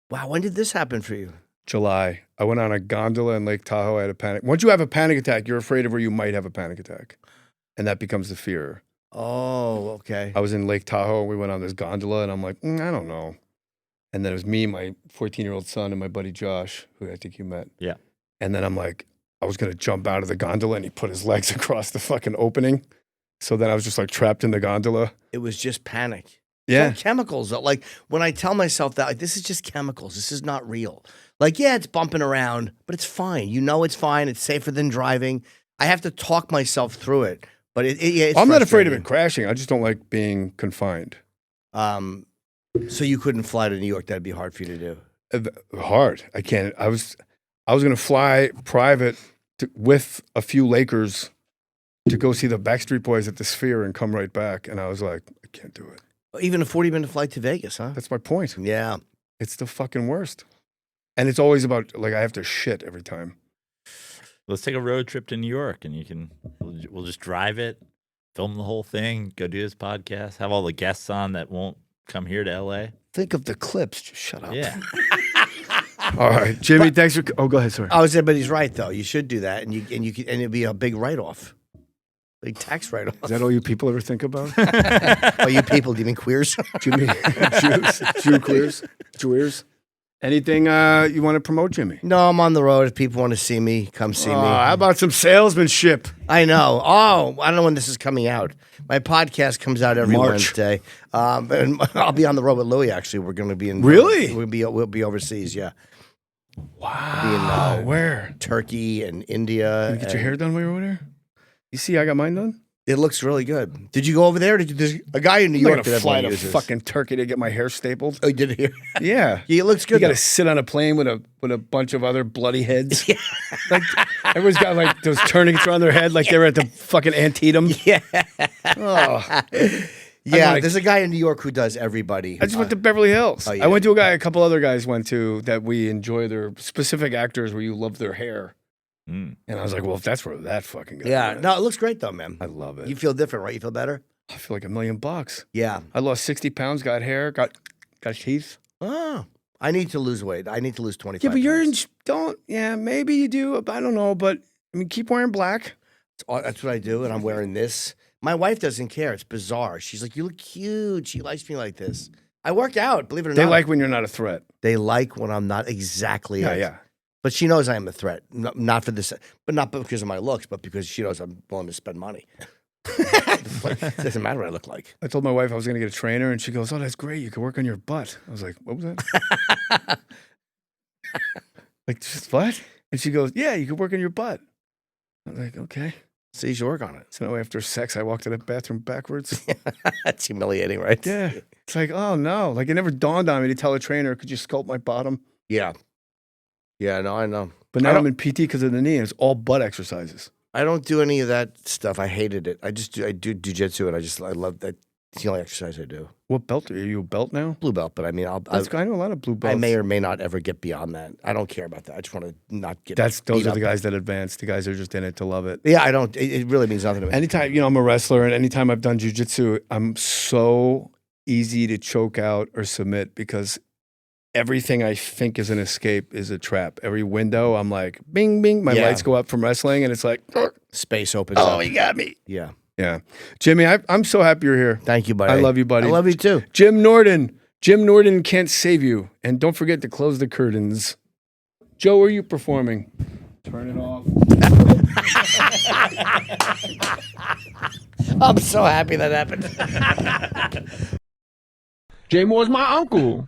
Wow, when did this happen for you? July. I went on a gondola in Lake Tahoe. I had a panic. Once you have a panic attack, you're afraid of where you might have a panic attack. And that becomes the fear. Oh, okay. I was in Lake Tahoe and we went on this gondola and I'm like, I don't know. And then it was me, my 14-year-old son, and my buddy Josh, who I think you met. Yeah. And then I'm like, I was going to jump out of the gondola and he put his legs across the fucking opening. So then I was just like trapped in the gondola. It was just panic. Yeah. It's all chemicals. Like when I tell myself that, like, this is just chemicals. This is not real. Like, yeah, it's bumping around, but it's fine. You know it's fine. It's safer than driving. I have to talk myself through it. But it's I'm not afraid of frustrating. it crashing. I just don't like being confined. So you couldn't fly to New York. That'd be hard for you to do. Hard. I can't. I was going to fly private with a few Lakers to go see the Backstreet Boys at the Sphere and come right back. And I was like, I can't do it. Even a 40-minute flight to Vegas, huh? That's my point. Yeah. It's the fucking worst. And it's always about, like, I have to shit every time. Let's take a road trip to New York, and we'll just drive it, film the whole thing, go do this podcast, have all the guests on that won't come here to LA. Think of the clips. Just shut up. Yeah. All right, Jimmy. Thanks for. Oh, go ahead. Sorry. I was there, but he's right though. You should do that, and it'd be a big write-off, big tax write-off. Is that all you people ever think about? Oh, you people? Do you mean queers? Jimmy, Jew queers, Jewers. Anything you want to promote, Jimmy? No, I'm on the road. If people want to see me, come see me. How about some salesmanship? I know. Oh, I don't know when this is coming out. My podcast comes out every March. Wednesday, and I'll be on the road with Louie. Actually, we're going to be in. Really? We'll be overseas. Yeah. Wow. Be in, Where? Turkey and India. Did you get your hair done while you were over there? You see, I got mine done. It looks really good. Did you go over there? There's a guy in New I'm York not that gonna fly everyone to uses. fucking Turkey to get my hair stapled. Oh, you did it here? Yeah. Yeah, it looks You good. got though. to sit on a plane with a bunch of other bloody heads. Yeah. Like everyone's got like those tourniquets around their head, like they were at the fucking Antietam. Yeah. Oh. Yeah, like- there's a guy in New York who does everybody. I just went to Beverly Hills. Oh, yeah. I went to a guy a couple other guys went to that we enjoy their specific actors where you love their hair. And I was like, well, if that's where that fucking guy Yeah, went, no, it looks great though, man. I love it. You feel different, right? You feel better? I feel like $1 million. Yeah. I lost 60 pounds, got hair, got teeth. Oh, I need to lose weight. I need to lose 25 Yeah, but you're in, pounds. maybe you do. I don't know, but I mean, keep wearing black. That's what I do, and I'm wearing this. My wife doesn't care. It's bizarre. She's like, you look cute. She likes me like this. I work out, believe it or They not. like when you're not a threat. They like when I'm not exactly Yeah, it. yeah. But she knows I am a threat. Not for this, but not because of my looks, but because she knows I'm willing to spend money. It doesn't matter what I look like. I told my wife I was going to get a trainer, and she goes, "Oh, that's great. You can work on your butt." I was like, "What was that?" Like, just what? And she goes, "Yeah, you can work on your butt." I was like, "Okay." So you should work on it. So now after sex, I walk to the bathroom backwards. That's humiliating, right? Yeah. It's like, oh no. Like it never dawned on me to tell a trainer, could you sculpt my bottom? Yeah. Yeah, no, I know. But now I'm in PT because of the knee, and it's all butt exercises. I don't do any of that stuff. I hated it. I do jujitsu, and I love that. It's the only exercise I do. What belt are you? A belt now? Blue belt, but I mean, I know a lot of blue belts. I may or may not ever get beyond that. I don't care about that. I just want to not get. Those beat are up. the guys that advance. The guys that are just in it to love it. Yeah, I don't. It really means nothing to me. Anytime, I'm a wrestler, and anytime I've done jujitsu, I'm so easy to choke out or submit because everything I think is an escape is a trap. Every window, I'm like, bing, bing. My lights go up from wrestling, and it's like, Space opens up. oh, you got me. Yeah. Yeah. Jimmy, I'm so happy you're here. Thank you, buddy. I love you, buddy. I love you too. Jim Norton. Jim Norton can't save you. And don't forget to close the curtains. Joe, are you performing? Turn it off. I'm so happy that happened. Jay Mohr's my uncle.